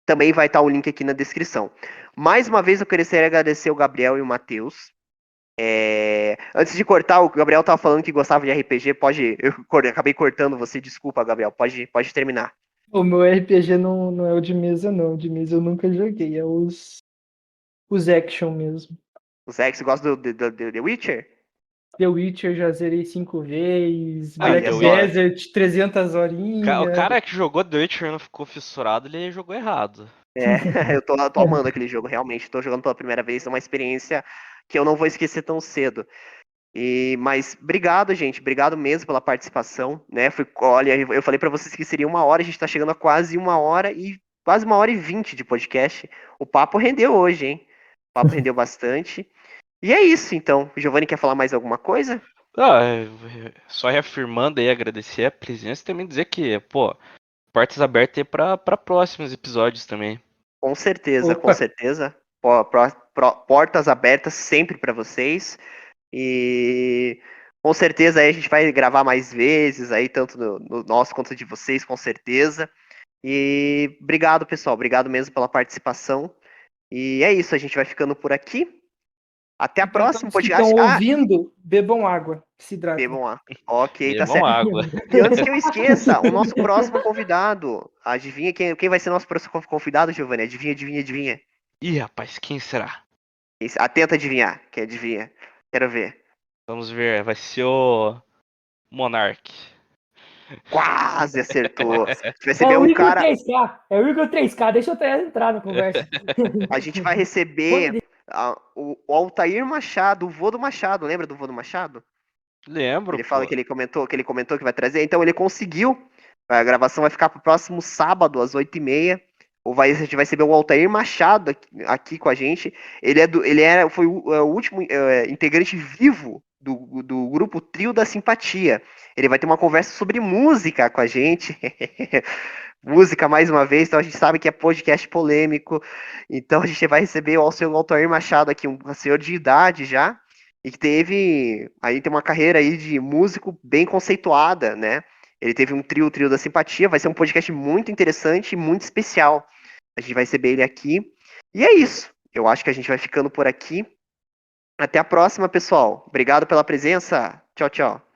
Também vai estar o link aqui na descrição. Mais uma vez eu queria agradecer o Gabriel e o Matheus. Antes de cortar, o Gabriel tava falando que gostava de RPG, acabei cortando você, desculpa, Gabriel, pode terminar. O meu RPG não é o de mesa, não. O de mesa eu nunca joguei, é os action mesmo. O Zé, você gosta do The Witcher? The Witcher já zerei 5 vezes, Ah, Black The Desert 300 O horinhas. cara que jogou The Witcher e não ficou fissurado, ele jogou errado. Eu tô amando aquele jogo, realmente. Tô jogando pela primeira vez, é uma experiência que eu não vou esquecer tão cedo. Mas obrigado, gente. Obrigado mesmo pela participação, né? Olha, eu falei pra vocês que seria 1 hora, a gente tá chegando a quase 1 hora e quase 1 hora e 20 de podcast. O papo rendeu hoje, hein? O papo rendeu bastante. E é isso, então. O Giovanni quer falar mais alguma coisa? Ah, só reafirmando aí, agradecer a presença e também dizer que, pô, portas abertas aí pra próximos episódios também. Com certeza, com Opa, certeza. Portas abertas sempre pra vocês. E com certeza aí a gente vai gravar mais vezes aí, tanto no nosso quanto de vocês, com certeza. E obrigado, pessoal. Obrigado mesmo pela participação. E é isso, a gente vai ficando por aqui. Até a então próxima todos que estão podcast. ouvindo, bebam água, se hidratem. Bebam lá. Ok, tá Bebam certo. água. E antes que eu esqueça, o nosso próximo convidado. Adivinha quem vai ser nosso próximo convidado, Giovanni? Adivinha, adivinha, adivinha. Ih, rapaz, quem será? Atenta a adivinhar. Quem adivinha? Quero ver. Vamos ver, vai ser o Monark. Quase acertou. A gente vai É receber o um Igor cara. 3K. É o Igor 3K. Deixa eu até entrar na conversa. A gente vai receber o Altair Machado, o vô do Machado. Lembra do vô do Machado? Lembro, Ele fala pô. que ele comentou que vai trazer. Então ele conseguiu. A gravação vai ficar pro próximo sábado, às 8h30. A gente vai receber o Altair Machado aqui com a gente. Foi o último integrante vivo do grupo Trio da Simpatia. Ele vai ter uma conversa sobre música com a gente. Música mais uma vez, então a gente sabe que é podcast polêmico. Então a gente vai receber o seu Altair Machado aqui, um senhor de idade já, e que tem uma carreira aí de músico bem conceituada, né? Ele teve um trio da simpatia, vai ser um podcast muito interessante e muito especial. A gente vai receber ele aqui. E é isso. Eu acho que a gente vai ficando por aqui. Até a próxima, pessoal. Obrigado pela presença. Tchau, tchau.